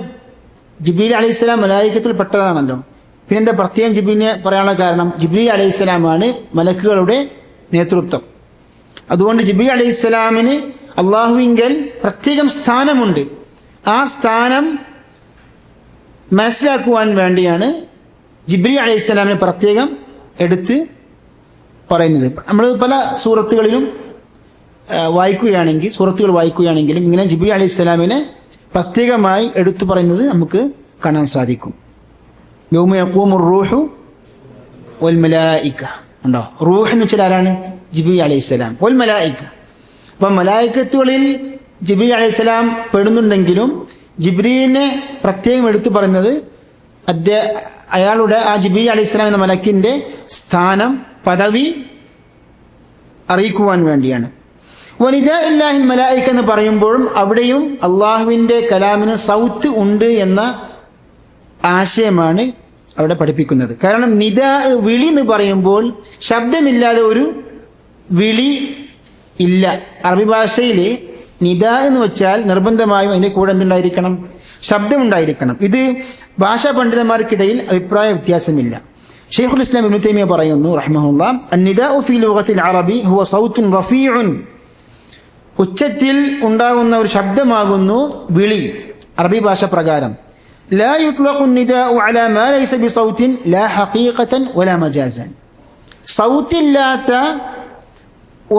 ജിബ്രീൽ അലൈഹിസ്സലാം മലായികത്തിൽ പെട്ടതാണല്ലോ. പിന്നെന്താ പ്രത്യേകം ജിബ്രീലിനെ പറയാനുള്ള കാരണം? ജിബ്രീൽ അലൈഹിസ്സലാമാണ് മലക്കുകളുടെ നേതൃത്വം. അതുകൊണ്ട് ജിബ്രീൽ അലൈഹിസ്സലാമിന് അള്ളാഹുവിങ്കൽ പ്രത്യേകം സ്ഥാനമുണ്ട്. ആ സ്ഥാനം മനസ്സിലാക്കുവാൻ വേണ്ടിയാണ് ജിബ്രീൽ അലൈഹിസ്സലാമിനെ പ്രത്യേകം എടുത്ത് പറയുന്നത്. നമ്മൾ പല സൂറത്തുകളിലും സൂറത്തുകൾ വായിക്കുകയാണെങ്കിലും ഇങ്ങനെ ജിബ്രീൽ അലൈഹിസ്സലാമിനെ പ്രത്യേകമായി എടുത്തു പറയുന്നത് നമുക്ക് കാണാൻ സാധിക്കും. യൗമ യഖൂമുർ റൂഹു വൽ മലായിക, ഉണ്ടോ? റൂഹ് എന്ന് വെച്ചാൽ ആരാണ്? ജിബ്രീൽ അലൈഹിസ്സലാം. വൽ മലായിക, അപ്പം മലായികത്തുകളിൽ ജിബ്രീൽ അലൈഹിസ്സലാം പെടുന്നുണ്ടെങ്കിലും ജിബ്രീലിനെ പ്രത്യേകം എടുത്തു പറയുന്നത് അയാളുടെ, ആ ജിബ്രീൽ അലൈഹിസ്സലാം എന്ന മലക്കിൻ്റെ സ്ഥാനം, പദവി അറിയിക്കുവാൻ വേണ്ടിയാണ്. വനിദാഇല്ലാഹിൽ മലായിക എന്ന് പറയുമ്പോഴും അവിടെയും അള്ളാഹുവിൻ്റെ കലാമിന് സൗത്ത് ഉണ്ട് എന്ന ആശയമാണ് അവിടെ പഠിപ്പിക്കുന്നത്. കാരണം നിദാ, വിളി എന്ന് പറയുമ്പോൾ ശബ്ദമില്ലാതെ ഒരു വിളി ഇല്ല. അറബി ഭാഷയിൽ നിദാ എന്ന് വെച്ചാൽ നിർബന്ധമായും അതിൻ്റെ കൂടെ എന്തുണ്ടായിരിക്കണം? ശബ്ദമുണ്ടായിരിക്കണം. ഇത് ഭാഷാ പണ്ഡിതന്മാർക്കിടയിൽ അഭിപ്രായ വ്യത്യാസമില്ല. ഷെയ്ഖുൽ ഇസ്ലാം ഇബ്നു തൈമിയ പറയുന്നു റഹിമഹുല്ലാഹ്, അന്നിദാഉ ഫീ ലുഗത്തിൽ അറബി ഹുവ സൗത്തുൻ റഫീഉൻ, ഉച്ചത്തിൽ ഉണ്ടാകുന്ന ഒരു ശബ്ദമാകുന്നു വിളി അറബി ഭാഷ പ്രകാരം. لا يطلق النداء على ما ليس بصوت لا حقيقة ولا مجازا. സൗത്തില്ലാത്ത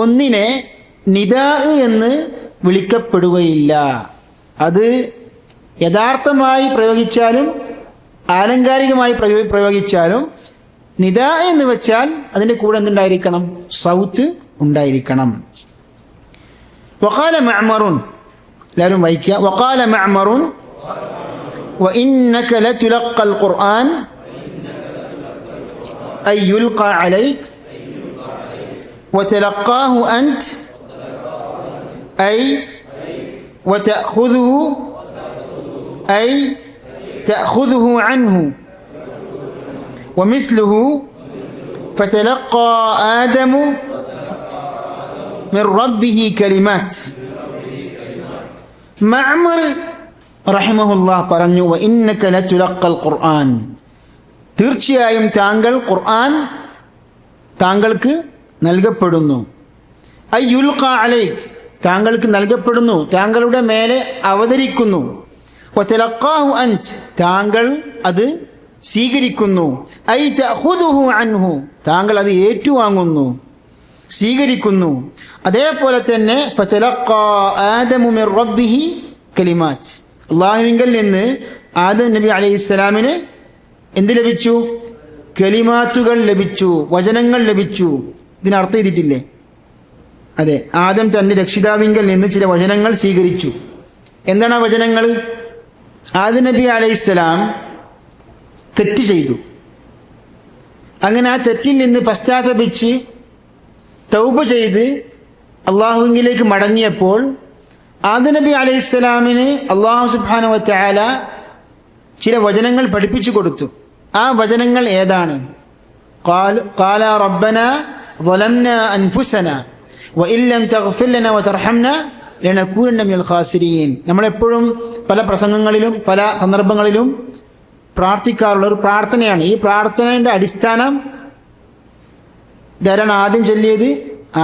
ഒന്നിനെ നിദാ എന്ന് വിളിക്കപ്പെടുകയില്ല. അത് യഥാർത്ഥമായി പ്രയോഗിച്ചാലും ആലങ്കാരികമായി പ്രയോഗിച്ചാലും നിദാ എന്ന് വെച്ചാൽ അതിൻ്റെ കൂടെ എന്തുണ്ടായിരിക്കണം? സൗത്ത് ഉണ്ടായിരിക്കണം. വഖാല മഅ്മറുൻ, എല്ലാവരും വായിക്കുക. വഖാല മഅ്മറുൻ وإنك لتلقى القرآن أي يلقى عليك وتلقاه أنت أي وتأخذه أي تأخذه عنه ومثله فتلقى آدم من ربه كلمات. معمر റഹിമഹുല്ലാഹ് പറഞ്ഞു, വഇന്നക ലതുലഖൽ ഖുർആൻ, തീർച്ചയായും താങ്കൾ ഖുർആൻ താങ്കൾക്ക് നൽകപ്പെടുന്നു. ഐ യുൽഖ അലൈക്, താങ്കൾക്ക് നൽകപ്പെടുന്നു, താങ്കളുടെ മേലെ അവതരിക്കുന്നു. വതലഖാഹു അൻത്, താങ്കൾ അത് സ്വീകരിക്കുന്നു. ഐ തഅഖുദുഹു അൻഹു, താങ്കൾ അത് ഏറ്റുവാങ്ങുന്നു, സ്വീകരിക്കുന്നു. അതേപോലെ തന്നെ ഫതലഖാ ആദമു മിർ റബ്ബിഹി കലിമാത്ത്. അള്ളാഹുവിങ്കൽ നിന്ന് ആദം നബി അലൈഹിസ്സലാമിന് എന്ത് ലഭിച്ചു? കലിമാത്തുകൾ ലഭിച്ചു, വചനങ്ങൾ ലഭിച്ചു. ഇതിനർത്ഥം ചെയ്തിട്ടില്ലേ? അതെ, ആദം തന്റെ രക്ഷിതാവിങ്കൽ നിന്ന് ചില വചനങ്ങൾ സ്വീകരിച്ചു. എന്താണ് ആ വചനങ്ങൾ? ആദം നബി അലൈഹിസ്സലാം തെറ്റ് ചെയ്തു. അങ്ങനെ ആ തെറ്റിൽ നിന്ന് പശ്ചാത്തപിച്ച് തൗബ ചെയ്ത് അള്ളാഹുവിലേക്ക് മടങ്ങിയപ്പോൾ ആദം നബി അലൈഹിസ്സലാമിന് അള്ളാഹു സുബ്ഹാനഹു വ തആല ചില വചനങ്ങൾ പഠിപ്പിച്ചു കൊടുത്തു. ആ വചനങ്ങൾ ഏതാണ്? ഖാല റബ്ബനാ ളലംനാ അൻഫുസനാ വഇൻ ലം തഗ്ഫിർ ലനാ വതർഹംനാ ലനകൂനന്ന മിനൽ ഖാസിരീൻ. നമ്മളെപ്പോഴും പല പ്രസംഗങ്ങളിലും പല സന്ദർഭങ്ങളിലും പ്രാർത്ഥിക്കാറുള്ള ഒരു പ്രാർത്ഥനയാണ്. ഈ പ്രാർത്ഥനയുടെ അടിസ്ഥാനം ധാരാളം ആദ്യം ചൊല്ലിയത്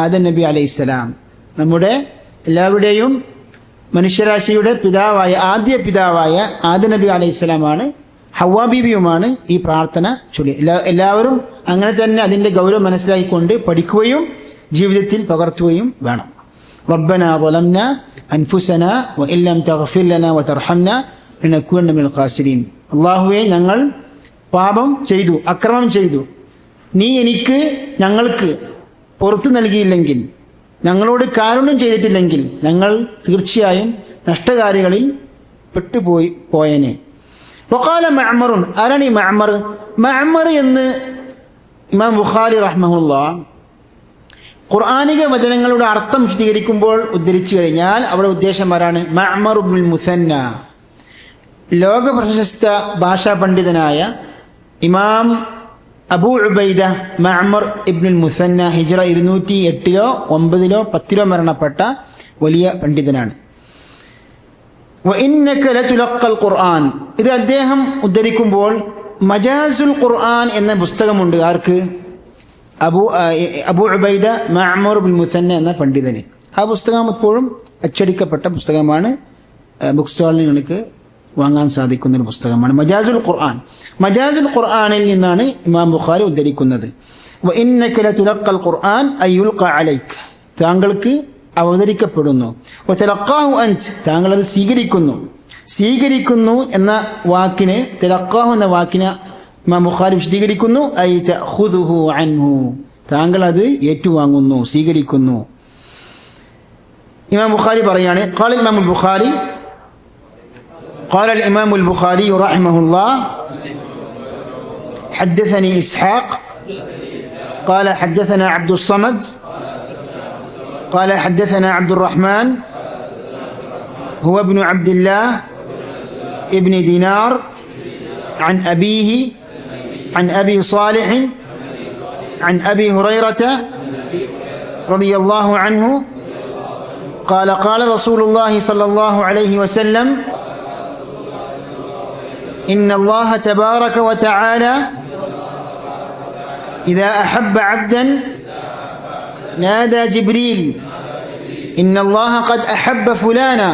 ആദം നബി അലൈഹിസ്സലാം, നമ്മുടെ എല്ലാവരുടെയും മനുഷ്യരാശിയുടെ പിതാവായ ആദ്യ പിതാവായ ആദം നബി അലൈഹിസ്സലാമാണ്. ഹവ്വാ ബീബിയുമാണ് ഈ പ്രാർത്ഥന ചൊല്ലി. എല്ലാവരും അങ്ങനെ തന്നെ അതിൻ്റെ ഗൗരവം മനസ്സിലാക്കിക്കൊണ്ട് പഠിക്കുകയും ജീവിതത്തിൽ പകർത്തുകയും വേണം. റബ്ബനാ ളലംനാ അൻഫുസനാ വഇൻ ലം തഗ്ഫിർ ലനാ വതർഹംനാ ലനകൂനന്ന മിനൽ ഖാസിരീൻ. അല്ലാഹുവേ, ഞങ്ങൾ പാപം ചെയ്തു, അക്രമം ചെയ്തു. നീ ഞങ്ങൾക്ക് പുറത്തു നൽകിയില്ലെങ്കിൽ, ഞങ്ങളോട് കാരുണ്യം ചെയ്തിട്ടില്ലെങ്കിൽ ഞങ്ങൾ തീർച്ചയായും നഷ്ടകാരികളിൽ പോയനെ. വഖാല മഅ്മറുൻ. ആരാണ് ഈ മഅ്മർ? മഅ്മർ എന്ന് ഇമാം ബുഖാരി റഹ്മഹുല്ലാഹ് ഖുർആനിക വചനങ്ങളുടെ അർത്ഥം വിശദീകരിക്കുമ്പോൾ ഉദ്ധരിച്ചു കഴിഞ്ഞാൽ അവിടെ ഉദ്ദേശം ആരാണ്? മഅ്മർ ഇബ്നുൽ മുസന്ന, ലോക പ്രശസ്ത ഭാഷാ പണ്ഡിതനായ ഇമാം അബൂ ഉബൈദ മഅ്മർ ഇബ്നുൽ മുസന്ന ഹിജ്റ 208 9 10 മരണപ്പെട്ട വലിയ പണ്ഡിതനാണ്. വഇന്നക ലതുലഖൽ ഖുർആൻ, ഇത് അദ്ദേഹം ഉദ്ധരിക്കുമ്പോൾ മജാസുൽ ഖുർആൻ എന്ന പുസ്തകമുണ്ട്. ആർക്ക്? അബൂ ഉബൈദ മഅ്മർ ഇബ്നുൽ മുസന്ന എന്ന പണ്ഡിതന്. ആ പുസ്തകം ഇപ്പോഴും അച്ചടിക്കപ്പെട്ട പുസ്തകമാണ്. ബുക്ക് സ്റ്റാളിൽ നിങ്ങൾക്ക് വാങ്ങാൻ സാധിക്കുന്ന ഒരു പുസ്തകമാണ് മജാസുൽ ഖുർആൻ. മജാസുൽ ഖുർആനിൽ നിന്നാണ് ഇമാം ബുഖാരി ഉദ്ധരിക്കുന്നത്. വഇന്നക ലതുലഖൽ ഖുർആൻ അയുൽഖ അലൈക, താങ്കൾക്ക് അവതരിക്കപ്പെടുന്നു. വതലഖാഹു അൻത്, താങ്കൾ അത് സ്വീകരിക്കുന്നു എന്ന വാക്കിന്, തലഖാഹു എന്ന വാക്കിനെ ഇമാം ബുഖാരി വിശദീകരിക്കുന്നു. ഐ തഖുദുഹു അൻഹു, താങ്കൾ അത് ഏറ്റുവാങ്ങുന്നു, സ്വീകരിക്കുന്നു. ഇമാം ബുഖാരി പറയാണ്, ഖാല ഇമാം ബുഖാരി قال الإمام البخاري رحمه الله حدثني إسحاق قال حدثنا عبد الصمد قال حدثنا عبد الرحمن هو ابن عبد الله ابن دينار عن أبيه عن أبي صالح عن أبي هريرة رضي الله عنه قال قال رسول الله صلى الله عليه وسلم إن الله تبارك وتعالى إذا أحب عبدا نادى جبريل إن الله قد أحب فلانا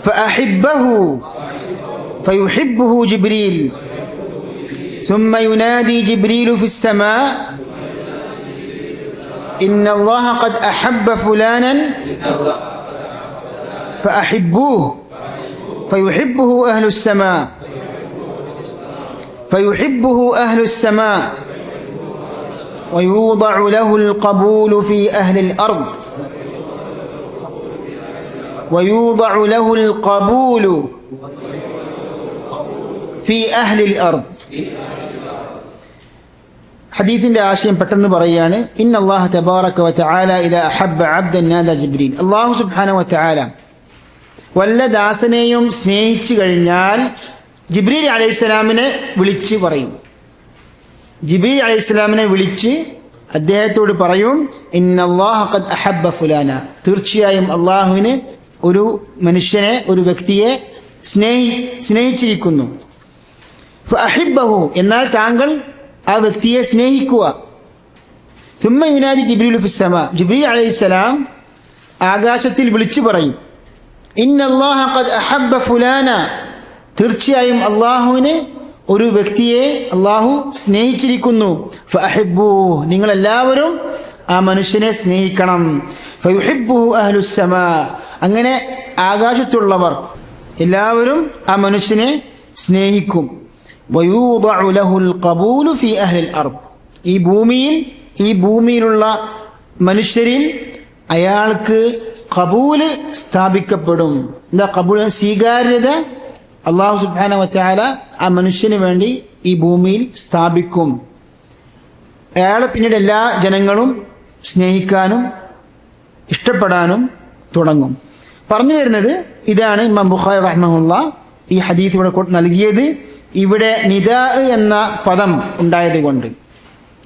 فأحبه فيحبه جبريل ثم ينادي جبريل في السماء إن الله قد أحب فلانا فأحبوه فيحبه أهل السماء ويوضع له القبول في أهل الأرض ويوضع له القبول في أهل الأرض. ഹദീസിന്റെ ആശയം പെട്ടെന്ന് പറയുകയാണ്. ഇന്ന അല്ലാഹ തബാറക വ തആല ഇദാ അഹബ്ബ അബ്ദൻ നാദാ ജിബ്രീൽ. അല്ലാഹു സുബ്ഹാനഹു വ തആല വല്ല ദാസനെയും സ്നേഹിച്ചു കഴിഞ്ഞാൽ ജിബ്രീൽ അലൈഹിസ്സലാമിനെ വിളിച്ച് പറയും. ജിബ്രീൽ അലൈഹിസ്സലാമിനെ വിളിച്ച് അദ്ദേഹത്തോട് പറയും, ഇന്നല്ലാഹ ഖദ് അഹബ്ബ ഫുലാന, തീർച്ചയായും അള്ളാഹുവിന് ഒരു മനുഷ്യനെ, ഒരു വ്യക്തിയെ സ്നേഹിച്ചിരിക്കുന്നു. ഫഅഹിബ്ബഹു, എന്നാൽ താങ്കൾ ആ വ്യക്തിയെ സ്നേഹിക്കുക. സുമ്മ യുനാദി ജിബ്രീലു ഫിസ്സമാ, ജിബ്രീൽ അലൈഹിസ്സലാം ആകാശത്തിൽ വിളിച്ചു പറയും, ഇന്നല്ലാഹ ഖദ് അഹബ്ബ ഫുലാന, തീർച്ചയായും അള്ളാഹുവിന് ഒരു വ്യക്തിയെ അള്ളാഹു സ്നേഹിച്ചിരിക്കുന്നു. ഫഅഹിബ്ബൂ, നിങ്ങളെല്ലാവരും ആ മനുഷ്യനെ സ്നേഹിക്കണം. ഫയുഹിബ്ബുഹു അഹ്ലുസ്സമാ, അങ്ങനെ ആകാശത്തുള്ളവർ എല്ലാവരും ആ മനുഷ്യനെ സ്നേഹിക്കും. വയൂദഉ ലഹുൽ ഖബൂലു ഫീ അഹ്ലിൽ അർദ്, ഈ ഭൂമിയിലുള്ള മനുഷ്യരിൽ അയാൾക്ക് ഖബൂല് സ്ഥാപിക്കപ്പെടും. എന്താ ഖബൂൽ? സ്വീകാര്യത അല്ലാഹു സുബ്ഹാനഹു വ തആല ആ മനുഷ്യന് വേണ്ടി ഈ ഭൂമിയിൽ സ്ഥാപിക്കും. അയാളെ പിന്നീട് എല്ലാ ജനങ്ങളും സ്നേഹിക്കാനും ഇഷ്ടപ്പെടാനും തുടങ്ങും. പറഞ്ഞു വരുന്നത് ഇതാണ്. ഇമാം ബുഖാരി റഹ്മഹുല്ലാഹ് ഈ ഹദീസ് ഇവിടെ നൽകിയത് ഇവിടെ നിദാ എന്ന പദം ഉണ്ടായത് കൊണ്ട്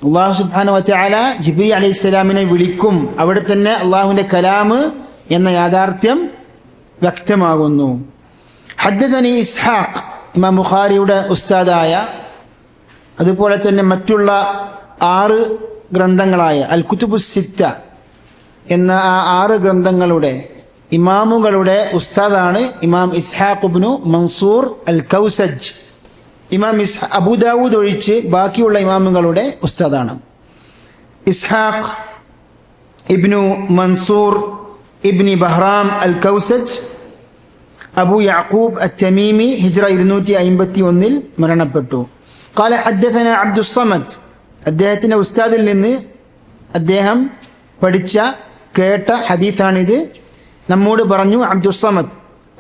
അല്ലാഹു സുബ്ഹാനഹു വ തആല ജിബ്രീൽ അലൈഹിസ്സലാമിനെ വിളിക്കും. അവിടെ തന്നെ അല്ലാഹുവിൻ്റെ കലാമ് എന്ന യാഥാർത്ഥ്യം വ്യക്തമാകുന്നു. ഹദ്ദസനി ഇസ്ഹാഖ്, ഇമാം ബുഖാരിയുടെ ഉസ്താദായ, അതുപോലെ തന്നെ മറ്റുള്ള 6 ഗ്രന്ഥങ്ങളായ അൽ കുതുബുസ് സിത്ത എന്ന ആ 6 ഗ്രന്ഥങ്ങളുടെ ഇമാമുകളുടെ ഉസ്താദാണ് ഇമാം ഇസ്ഹാഖ് ഇബ്നു മൻസൂർ അൽ കൗസജ്. ഇമാം അബൂ ദാവൂദ് ഒഴിച്ച് ബാക്കിയുള്ള ഇമാമുകളുടെ ഉസ്താദാണ്. ഇസ്ഹാഖ് ഇബ്നു മൻസൂർ ഇബ്നി ബഹ്റാം അൽ കൗസജ് അബൂ യഅഖൂബ് അത്തമീമി ഹിജ്റ 251 മരണപ്പെട്ടു. ഖാല ഹദ്ദസന അബ്ദുസ്സമദ്, അദ്ദേഹത്തിൻ്റെ ഉസ്താദിൽ നിന്ന് അദ്ദേഹം പഠിച്ച കേട്ട ഹദീസാണിത്. നമ്മോട് പറഞ്ഞു അബ്ദുസ്സമദ്.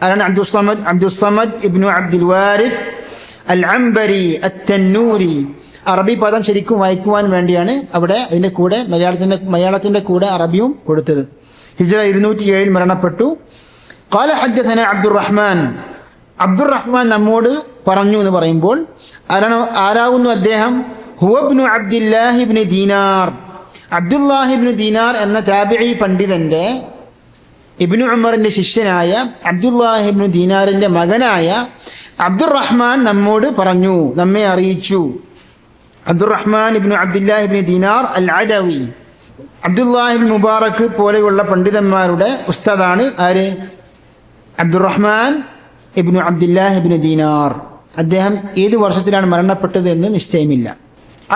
ആരാണ് അബ്ദുസ്സമദ്? അബ്ദുസ്സമദ് ഇബ്നു അബ്ദുൽ വാരിസ് അൽ അംബരി അത്തന്നൂരി. അറബി പദം ശരിക്കും വായിക്കുവാൻ വേണ്ടിയാണ് അവിടെ അതിൻ്റെ കൂടെ മലയാളത്തിൻ്റെ കൂടെ അറബിയും കൊടുത്തത്. ഹിജ്റ 207 മരണപ്പെട്ടു. ഖാല ഹദ്ദസന അബ്ദുറഹ്മാൻ, അബ്ദുറഹ്മാൻ നമ്മോട് പറഞ്ഞു എന്ന് പറയുമ്പോൾ ആരാകുന്നു അദ്ദേഹം? ഹുവ ഇബ്നു അബ്ദുല്ലാഹി ഇബ്നു ദീനാർ, അബ്ദുല്ലാഹി ഇബ്നു ദീനാർ എന്ന താബിഈ പണ്ഡിതന്റെ ഇബ്നു ഉമറിന്റെ ശിഷ്യനായ അബ്ദുല്ലാഹി ഇബ്നു ദീനാറിന്റെ മകനായ അബ്ദുറഹ്മാൻ നമ്മോട് പറഞ്ഞു, നമ്മെ അറിയിച്ചു. അബ്ദുറഹ്മാൻ ഇബ്നു അബ്ദുല്ലാഹി ഇബ്നു ദീനാർ അൽ അദവി, അബ്ദുല്ലാഹി ഇബ്നു മുബാറക് പോലെയുള്ള പണ്ഡിതന്മാരുടെ ഉസ്താദാണ്. ആര്? അബ്ദുറഹ്മാൻ ഇബ്നു അബ്ദുല്ലാഹി ഇബ്നു ദീനാർ. അദ്ദേഹം ഏത് വർഷത്തിലാണ് മരണപ്പെട്ടത് എന്ന് നിശ്ചയമില്ല.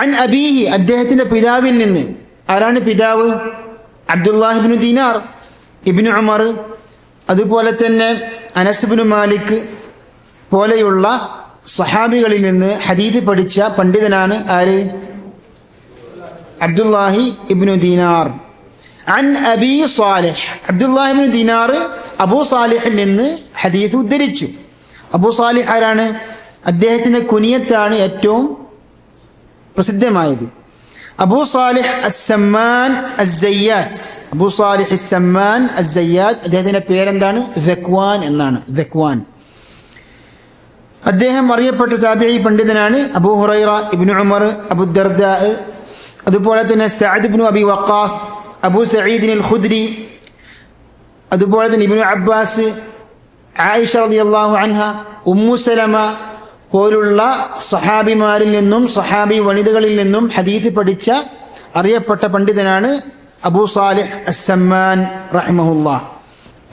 അൻ അബീഹി, അദ്ദേഹത്തിൻ്റെ പിതാവിൽ നിന്ന്. ആരാണ് പിതാവ്? അബ്ദുല്ലാഹി ഇബ്നു ദീനാർ, ഇബ്നു ഉമർ, അതുപോലെ തന്നെ അനസ് ഇബ്നു മാലിക് പോലെയുള്ള സഹാബികളിൽ നിന്ന് ഹദീസ് പഠിച്ച പണ്ഡിതനാണ് ആര്? Abdullahi Ibn Dinar. അൻ Abi Salih, Abdullahi Ibn Dinar Abu സാലിഹിൽ നിന്ന് ഹദീസ് ഉദ്ധരിച്ചു. അബൂ സാലിഹ് ആരാണ്? അദ്ദേഹത്തിൻ്റെ കുനിയത്താണ് ഏറ്റവും പ്രസിദ്ധമായത്. അബൂ സാലിഹ് അസ്സമ്മാൻ അസ്സയ്യാത്ത്, അബൂ സാലിഹ് അസ്സമ്മാൻ അസ്സയ്യാത്ത്. അദ്ദേഹത്തിൻ്റെ പേരെന്താണ്? ദക്വാൻ എന്നാണ്. ദക്വാൻ. അദ്ദേഹം അറിയപ്പെട്ട താബിഈ പണ്ഡിതനാണ്. അബൂ ഹുറൈറ, ഇബ്നു ഉമർ, അബൂ ദർദാ, അതുപോലെ തന്നെ സഅദ് ഇബ്നു അബി വഖാസ്, അബൂ സഈദ് അൽ ഖുദ്രി, അതുപോലെ തന്നെ ഇബ്നു അബ്ബാസ്, ആയിഷ റളിയല്ലാഹു അൻഹ, ഉമ്മു സലമ പോലുള്ള സഹാബിമാരിൽ നിന്നും സഹാബി വനിതകളിൽ നിന്നും ഹദീസ് പഠിച്ച അറിയപ്പെട്ട പണ്ഡിതനാണ് അബൂ സാലിഹ് അസ്സമ്മാൻ റഹിമഹുല്ലാഹ്.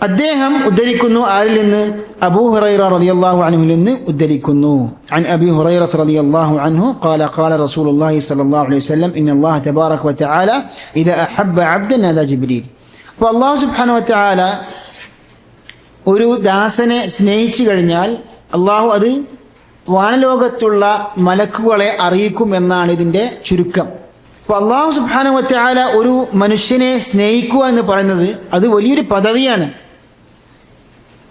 അദ്ദേഹം ഉദ്ധരിക്കുന്നു ആരിൽ നിന്ന്? അബൂ ഹുറൈറ റളിയല്ലാഹു അൻഹുവിൽ നിന്ന് ഉദ്ധരിക്കുന്നു. അൻ അബീ ഹുറൈറ റളിയല്ലാഹു അൻഹു ഖാല ഖാല റസൂലുള്ളാഹി സ്വല്ലല്ലാഹു അലൈഹി വസല്ലം ഇന്നല്ലാഹ തബാറക വ തആല ഇദാ അഹബ്ബ അബ്ദൻ അദാ ജിബ്രീൽ. അപ്പോൾ അല്ലാഹു സുബ്ഹാനഹു വ തആല ഒരു ദാസനെ സ്നേഹിച്ചു കഴിഞ്ഞാൽ അല്ലാഹു അത് വാനലോകത്തുള്ള മലക്കുകളെ അറിയിക്കും എന്നാണ് ഇതിൻ്റെ ചുരുക്കം. അപ്പോൾ അല്ലാഹു സുബ്ഹാനഹു വ തആല ഒരു മനുഷ്യനെ സ്നേഹിക്കുക എന്ന് പറയുന്നത് അത് വലിയൊരു പദവിയാണ്.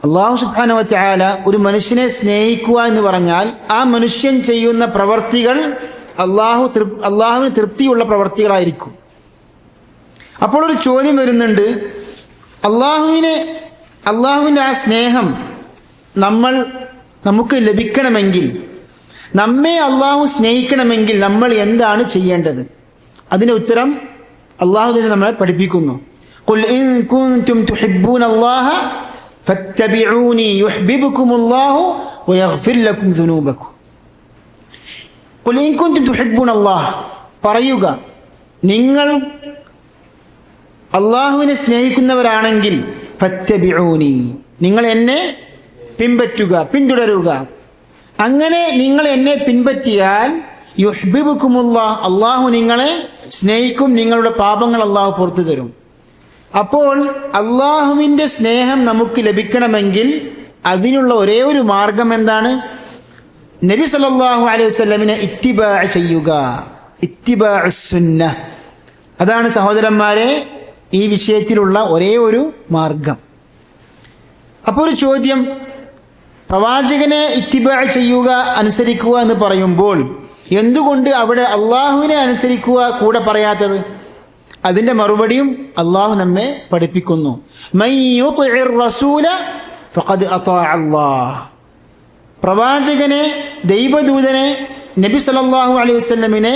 അല്ലാഹു സുബ്ഹാനഹു വ തആല ഒരു മനുഷ്യനെ സ്നേഹിക്കുക എന്ന് പറഞ്ഞാൽ ആ മനുഷ്യൻ ചെയ്യുന്ന പ്രവർത്തികൾ അല്ലാഹുവിന് തൃപ്തിയുള്ള പ്രവർത്തികളായിരിക്കും. അപ്പോൾ ഒരു ചോദ്യം വരുന്നുണ്ട്, അല്ലാഹുവിൻ്റെ ആ സ്നേഹം നമുക്ക് ലഭിക്കണമെങ്കിൽ, നമ്മെ അല്ലാഹു സ്നേഹിക്കണമെങ്കിൽ നമ്മൾ എന്താണ് ചെയ്യേണ്ടത്? അതിൻ്റെ ഉത്തരം അല്ലാഹു തന്നെ നമ്മളെ പഠിപ്പിക്കുന്നു. ഖുൽ ഇൻ കുൻതും തുഹിബ്ബൂനല്ലാഹ ഫത്തബിഊനി യുഹ്ബിബുകുമുല്ലാഹു വയഗ്ഫിർ ലക്കും ദുനൂബക്കും. ഖുൽ ഇൻ കുൻതും തുഹിബ്ബൂനല്ലാഹ, പറയുക, നിങ്ങൾ അല്ലാഹുവിനെ സ്നേഹിക്കുന്നവരാണെങ്കിൽ ഫത്തബിഊനി, നിങ്ങൾ എന്നെ പിന്തുടരുക. അങ്ങനെ നിങ്ങൾ എന്നെ പിൻപറ്റിയാൽ യുഹ്ബിബുകുമുല്ലാഹ്, അല്ലാഹു നിങ്ങളെ സ്നേഹിക്കും, നിങ്ങളുടെ പാപങ്ങൾ അല്ലാഹു പുറത്തു തരും. അപ്പോൾ അള്ളാഹുവിൻ്റെ സ്നേഹം നമുക്ക് ലഭിക്കണമെങ്കിൽ അതിനുള്ള ഒരേ ഒരു മാർഗം എന്താണ്? നബി സല്ലല്ലാഹു അലൈഹി വസല്ലമിനെ ഇത്തിബാ ചെയ്യുക, ഇത്തിബാഉ സുന്നah. അതാണ് സഹോദരന്മാരെ ഈ വിഷയത്തിലുള്ള ഒരേ ഒരു മാർഗം. അപ്പോൾ ഒരു ചോദ്യം, പ്രവാചകനെ ഇത്തിബാ ചെയ്യുക, അനുസരിക്കുക എന്ന് പറയുമ്പോൾ എന്തുകൊണ്ട് അവിടെ അള്ളാഹുവിനെ അനുസരിക്കുക കൂടെ പറയാത്തത്? അതിൻ്റെ മറുപടിയും അള്ളാഹു നമ്മെ പഠിപ്പിക്കുന്നു. മൻ യുതിഇർ റസൂല ഫഖദ് അതാഅ അല്ലാഹ്. പ്രവാചകനെ, ദൈവദൂതനെ, നബി സല്ലല്ലാഹു അലൈഹി വസല്ലമിനെ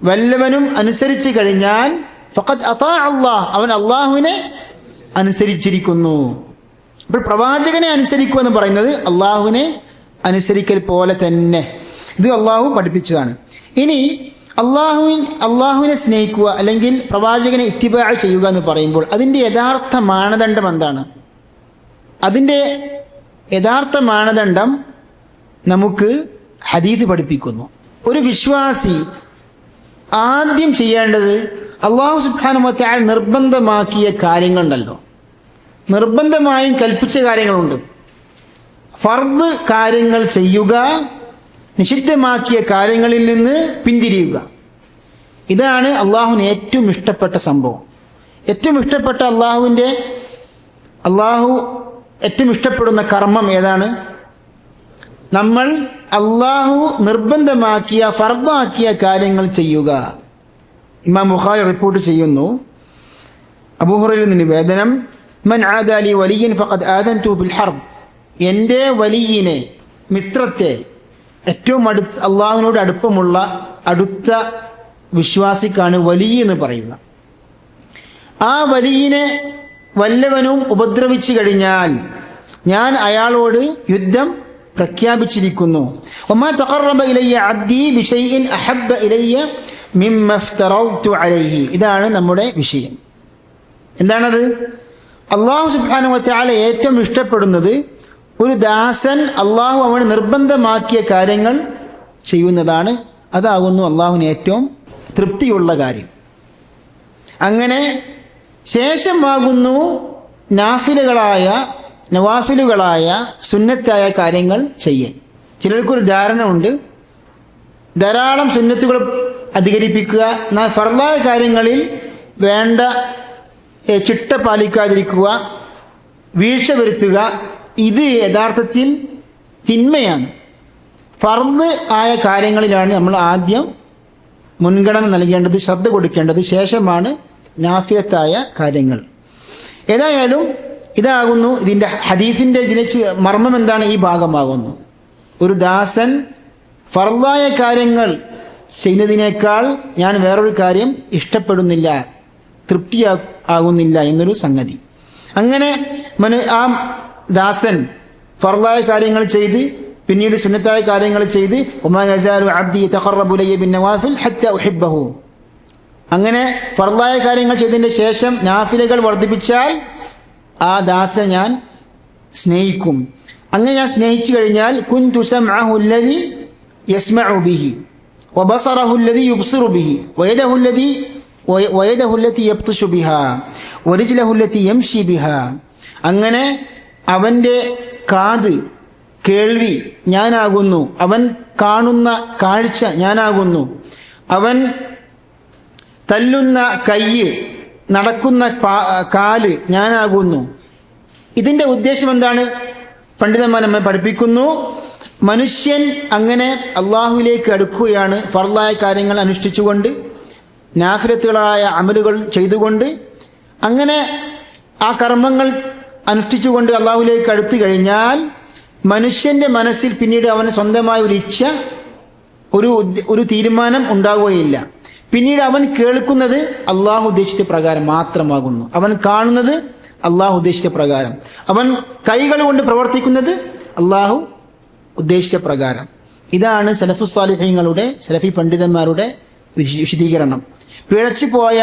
വല്ലവനും അനുസരിച്ച് കഴിഞ്ഞാൽ ഫഖദ് അതാഅ അല്ലാഹ്, അവൻ അള്ളാഹുവിനെ അനുസരിച്ചിരിക്കുന്നു. അപ്പോൾ പ്രവാചകനെ അനുസരിക്കുക എന്ന് പറയുന്നത് അള്ളാഹുവിനെ അനുസരിക്കൽ പോലെ തന്നെ. ഇത് അള്ളാഹു പഠിപ്പിച്ചതാണ്. ഇനി അള്ളാഹുവിനെ സ്നേഹിക്കുക അല്ലെങ്കിൽ പ്രവാചകനെ ഇത്തിബാ ചെയ്യുക എന്ന് പറയുമ്പോൾ അതിൻ്റെ യഥാർത്ഥ മാനദണ്ഡം എന്താണ്? അതിൻ്റെ യഥാർത്ഥ മാനദണ്ഡം നമുക്ക് ഹദീസ് പഠിപ്പിക്കുന്നു. ഒരു വിശ്വാസി ആദ്യം ചെയ്യേണ്ടത് അള്ളാഹു സുബ്ഹാനഹു വ തആല നിർബന്ധമാക്കിയ കാര്യങ്ങളുണ്ടല്ലോ, നിർബന്ധമായും കൽപ്പിച്ച കാര്യങ്ങളുണ്ട്. ഫർദ് കാര്യങ്ങൾ ചെയ്യുക, നിഷിദ്ധമാക്കിയ കാര്യങ്ങളിൽ നിന്ന് പിന്തിരിയുക. ഇതാണ് അള്ളാഹുവിന് ഏറ്റവും ഇഷ്ടപ്പെട്ട സംഭവം. ഏറ്റവും ഇഷ്ടപ്പെട്ട അള്ളാഹു ഏറ്റവും ഇഷ്ടപ്പെടുന്ന കർമ്മം ഏതാണ്? നമ്മൾ അള്ളാഹു നിർബന്ധമാക്കിയ ഫർദാക്കിയ കാര്യങ്ങൾ ചെയ്യുക. ഇമാം ബുഖാരി റിപ്പോർട്ട് ചെയ്യുന്നു, അബൂ ഹുറൈറയിൽ നിന്ന് നിവേദനം, മൻ ആദാലി വലിയൻ ഫഖദ് ആദൻതു ബിൽ ഹർബ്. എൻ്റെ വലിയനെ, മിത്രത്തെ, ഏറ്റവും അള്ളാഹുവിനോട് അടുപ്പമുള്ള അടുത്ത വിശ്വാസിക്കാണ് വലിയ എന്ന് പറയുക. ആ വലിയനെ വല്ലവനും ഉപദ്രവിച്ചു കഴിഞ്ഞാൽ ഞാൻ അയാളോട് യുദ്ധം പ്രഖ്യാപിച്ചിരിക്കുന്നു. വമാ തഖറബ ഇലയ്യ അബ്ദി ബിശൈഇൻ അഹബ്ബ ഇലയ്യ മിമ്മ ഇഫ്തറൗതു അലൈഹി. ഇതാണ് നമ്മുടെ വിഷയം. എന്താണത്? അള്ളാഹു സുബ്ഹാനഹു വ തആല ഏറ്റവും ഇഷ്ടപ്പെടുന്നത് ഒരു ദാസൻ അള്ളാഹു അവന് നിർബന്ധമാക്കിയ കാര്യങ്ങൾ ചെയ്യുന്നതാണ്. അതാകുന്നു അള്ളാഹുവിന് ഏറ്റവും തൃപ്തിയുള്ള കാര്യം. അങ്ങനെ ശേഷമാകുന്നു നവാഫിലുകളായ സുന്നത്തായ കാര്യങ്ങൾ ചെയ്യൽ. ചിലർക്കൊരു ധാരണ ഉണ്ട്, ധാരാളം സുന്നത്തുകൾ അധികരിപ്പിക്കുക, എന്നാൽ ഫർദായ കാര്യങ്ങളിൽ വേണ്ട ചിട്ട പാലിക്കാതിരിക്കുക, വീഴ്ച വരുത്തുക. ഇത് യഥാർത്ഥത്തിൽ തിന്മയാണ്. ഫർദ് ആയ കാര്യങ്ങളിലാണ് നമ്മൾ ആദ്യം മുൻഗണന നൽകേണ്ടത്, ശ്രദ്ധ കൊടുക്കേണ്ടത്. ശേഷമാണ് നാഫിലത്തായ കാര്യങ്ങൾ. ഏതായാലും ഇതാകുന്നു ഇതിൻ്റെ ഹദീസിൻ്റെ മർമ്മം എന്താണ്? ഈ ഭാഗമാകുന്നു. ഒരു ദാസൻ ഫർദായ കാര്യങ്ങൾ ചെയ്യുന്നതിനേക്കാൾ ഞാൻ വേറൊരു കാര്യം ഇഷ്ടപ്പെടുന്നില്ല, തൃപ്തിയാകുന്നില്ല എന്നൊരു സംഗതി. അങ്ങനെ ആ ദാസൻ ഫർദായ കാര്യങ്ങൾ ചെയ്ത് പിന്നീട് സുന്നത്തായ കാര്യങ്ങൾ ചെയ്ത് വമാ യസാലു അബ്ദി യതഖറബു ഇലയ്യ ബിന്നവാഫിൽ ഹത്താ ഉഹിബ്ബഹു. അങ്ങനെ ഫർദായ കാര്യങ്ങൾ ചെയ്തതിൻ്റെ ശേഷം നാഫിലകൾ വർദ്ധിപ്പിച്ചാൽ ആ ദാസനെ ഞാൻ സ്നേഹിക്കും. അങ്ങനെ ഞാൻ സ്നേഹിച്ചു കഴിഞ്ഞാൽ കുൻതു സമഅഹു അല്ലദി യസ്മഉ ബിഹി വബസറഹു അല്ലദി യുബ്സിറു ബിഹി വയദഹു അല്ലതി യബ്തിഷു ബിഹാ വരിജ്ലഹു അല്ലതി യംശി ബിഹാ. അങ്ങനെ അവൻ്റെ കാത്, കേൾവി ഞാനാകുന്നു, അവൻ കാണുന്ന കാഴ്ച ഞാനാകുന്നു, അവൻ തല്ലുന്ന കൈ, നടക്കുന്ന കാല് ഞാനാകുന്നു. ഇതിൻ്റെ ഉദ്ദേശം എന്താണ്? പണ്ഡിതന്മാർ നമ്മെ പഠിപ്പിക്കുന്നു, മനുഷ്യൻ അങ്ങനെ അള്ളാഹുവിലേക്ക് അടുക്കുകയാണ് ഫർദായ കാര്യങ്ങൾ അനുഷ്ഠിച്ചുകൊണ്ട്, നാഫിലത്തുകളായ അമലുകൾ ചെയ്തുകൊണ്ട്. അങ്ങനെ ആ കർമ്മങ്ങൾ അനുഷ്ഠിച്ചുകൊണ്ട് അള്ളാഹുവിലേക്ക് അടുത്തു കഴിഞ്ഞാൽ മനുഷ്യൻ്റെ മനസ്സിൽ പിന്നീട് അവന് സ്വന്തമായ ഒരു ഇച്ഛ, ഒരു തീരുമാനം ഉണ്ടാവുകയില്ല. പിന്നീട് അവൻ കേൾക്കുന്നത് അള്ളാഹു ഉദ്ദേശിച്ച പ്രകാരം മാത്രമാകുന്നു, അവൻ കാണുന്നത് അള്ളാഹു ഉദ്ദേശിച്ച പ്രകാരം, അവൻ കൈകൾ കൊണ്ട് പ്രവർത്തിക്കുന്നത് അള്ളാഹു ഉദ്ദേശിച്ച പ്രകാരം. ഇതാണ് സലഫു സാലിഹീങ്ങളുടെ, സലഫി പണ്ഡിതന്മാരുടെ വിശദീകരണം. പിഴച്ചുപോയ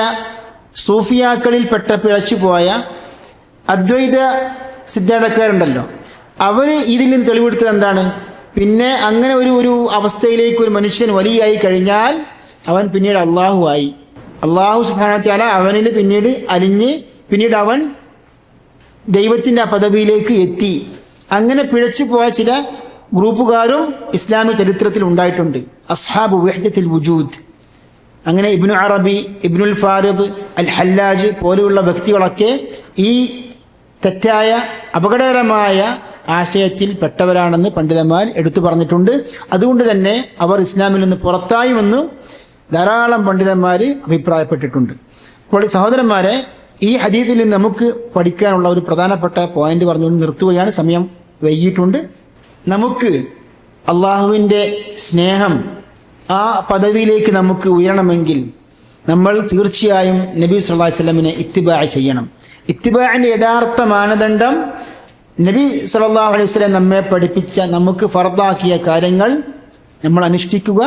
സൂഫിയാക്കളിൽപ്പെട്ട പിഴച്ചുപോയ അദ്വൈത സിദ്ധാന്തക്കാരുണ്ടല്ലോ, അവർ ഇതിൽ നിന്ന് തെളിവെടുത്തത് എന്താണ്? പിന്നെ അങ്ങനെ ഒരു അവസ്ഥയിലേക്ക് ഒരു മനുഷ്യൻ വലിയായി കഴിഞ്ഞാൽ അവൻ പിന്നീട് അള്ളാഹു സുബ്ഹാനഹു വ തആല അവനിൽ പിന്നീട് അലിഞ്ഞ് പിന്നീട് അവൻ ദൈവത്തിൻ്റെ ആ പദവിയിലേക്ക് എത്തി. അങ്ങനെ പിഴച്ചു പോയ ചില ഗ്രൂപ്പുകാരും ഇസ്ലാമിക ചരിത്രത്തിൽ ഉണ്ടായിട്ടുണ്ട്. അസ്ഹാബു വഹ്ദത്തിൽ വുജൂദ്. അങ്ങനെ ഇബ്നു അറബി, ഇബ്നുൽ ഫാരിദ്, അൽ ഹല്ലാജ് പോലെയുള്ള വ്യക്തികളൊക്കെ ഈ തെറ്റായ അപകടകരമായ ആശയത്തിൽ പെട്ടവരാണെന്ന് പണ്ഡിതന്മാർ എടുത്തു പറഞ്ഞിട്ടുണ്ട്. അതുകൊണ്ട് തന്നെ അവർ ഇസ്ലാമിൽ നിന്ന് പുറത്തായുമെന്ന് ധാരാളം പണ്ഡിതന്മാർ അഭിപ്രായപ്പെട്ടിട്ടുണ്ട്. അപ്പോൾ സഹോദരന്മാരെ, ഈ ഹദീസിൽ നിന്ന് നമുക്ക് പഠിക്കാനുള്ള ഒരു പ്രധാനപ്പെട്ട പോയിന്റ് പറഞ്ഞുകൊണ്ട് നിർത്തുകയാണ്. സമയം വൈകിയിട്ടുണ്ട്. നമുക്ക് അള്ളാഹുവിൻ്റെ സ്നേഹം, ആ പദവിയിലേക്ക് നമുക്ക് ഉയരണമെങ്കിൽ നമ്മൾ തീർച്ചയായും നബി സല്ലല്ലാഹു അലൈഹി വസല്ലമിനെ ഇത്തിബാ ചെയ്യണം. ഇത്തിബാഇൻ്റെ യഥാർത്ഥ മാനദണ്ഡം നബി സല്ലല്ലാഹു അലൈഹി വസല്ലം നമ്മെ പഠിപ്പിച്ച, നമുക്ക് ഫർദാക്കിയ കാര്യങ്ങൾ നമ്മൾ അനുഷ്ഠിക്കുക.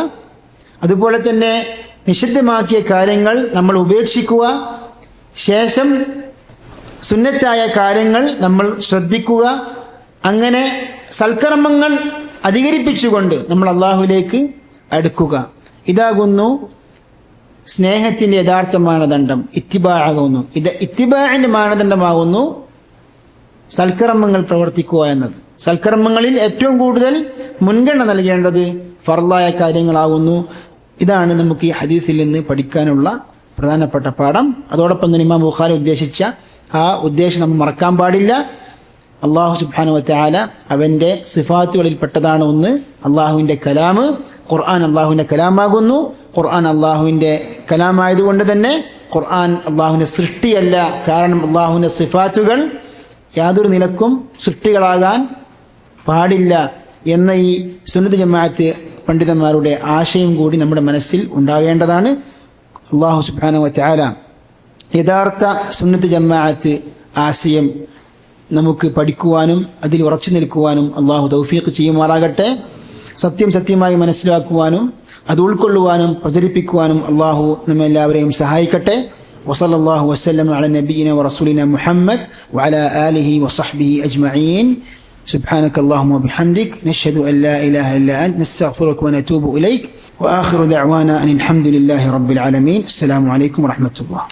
അതുപോലെ തന്നെ നിഷിദ്ധമാക്കിയ കാര്യങ്ങൾ നമ്മൾ ഉപേക്ഷിക്കുക. ശേഷം സുന്നത്തായ കാര്യങ്ങൾ നമ്മൾ ശ്രദ്ധിക്കുക. അങ്ങനെ സൽക്കർമ്മങ്ങൾ അധികരിപ്പിച്ചുകൊണ്ട് നമ്മൾ അള്ളാഹുവിലേക്ക് അടുക്കുക. ഇതാകുന്നു സ്നേഹത്തിൻ്റെ യഥാർത്ഥ മാനദണ്ഡം. ഇത്തിബാ ആകുന്നു. ഇത്തിബാഇൻ്റെ മാനദണ്ഡമാകുന്നു സൽക്കർമ്മങ്ങൾ പ്രവർത്തിക്കുക എന്നത്. സൽക്കർമ്മങ്ങളിൽ ഏറ്റവും കൂടുതൽ മുൻഗണന നൽകേണ്ടത് ഫർളായ കാര്യങ്ങളാകുന്നു. ഇതാണ് നമുക്ക് ഈ ഹദീസിൽ നിന്ന് പഠിക്കാനുള്ള പ്രധാനപ്പെട്ട പാഠം. അതോടൊപ്പം തന്നെ ഇമാം ബുഖാരി ഉദ്ദേശിച്ച ആ ഉദ്ദേശം നമ്മൾ മറക്കാൻ പാടില്ല. അള്ളാഹു സുബ്ഹാനഹു വ തആല അവൻ്റെ സിഫാത്തുകളിൽ പെട്ടതാണ് ഒന്ന് അള്ളാഹുവിൻ്റെ കലാമ്. ഖുർആൻ അള്ളാഹുവിൻ്റെ കലാമാകുന്നു. ഖുർആൻ അള്ളാഹുവിൻ്റെ കലാമായതുകൊണ്ട് തന്നെ ഖുർആൻ അള്ളാഹുവിൻ്റെ സൃഷ്ടിയല്ല. കാരണം അള്ളാഹുവിൻ്റെ സിഫാത്തുകൾ യാതൊരു നിലക്കും സൃഷ്ടികളാകാൻ പാടില്ല എന്ന ഈ സുന്നത്ത് ജമാഅത്ത് പണ്ഡിതന്മാരുടെ ആശയം കൂടി നമ്മുടെ മനസ്സിൽ ഉണ്ടാകേണ്ടതാണ്. അള്ളാഹു സുബ്ഹാനഹു വ തആല യഥാർത്ഥ സുന്നത്ത് ജമാഅത്ത് ആശയം നമുക്ക് പഠിക്കുവാനും അതിൽ ഉറച്ചു നിൽക്കുവാനും അള്ളാഹു തൗഫീഖ് ചെയ്യുമാറാകട്ടെ. സത്യം സത്യമായി മനസ്സിലാക്കുവാനും അത് ഉൾക്കൊള്ളുവാനും പ്രചരിപ്പിക്കുവാനും അള്ളാഹു നമ്മെല്ലാവരെയും സഹായിക്കട്ടെ. വസല്ലല്ലാഹു വസല്ലം അല നബിയിന വറസൂലിന മുഹമ്മദ് വഅലാ ആലിഹി വസഹ്ബിഹി അജ്മഈൻ. سبحانك اللهم وبحمدك نشهد أن لا إله إلا أنت نستغفرك ونتوب إليك وآخر دعوانا أن الحمد لله رب العالمين. السلام عليكم ورحمة الله.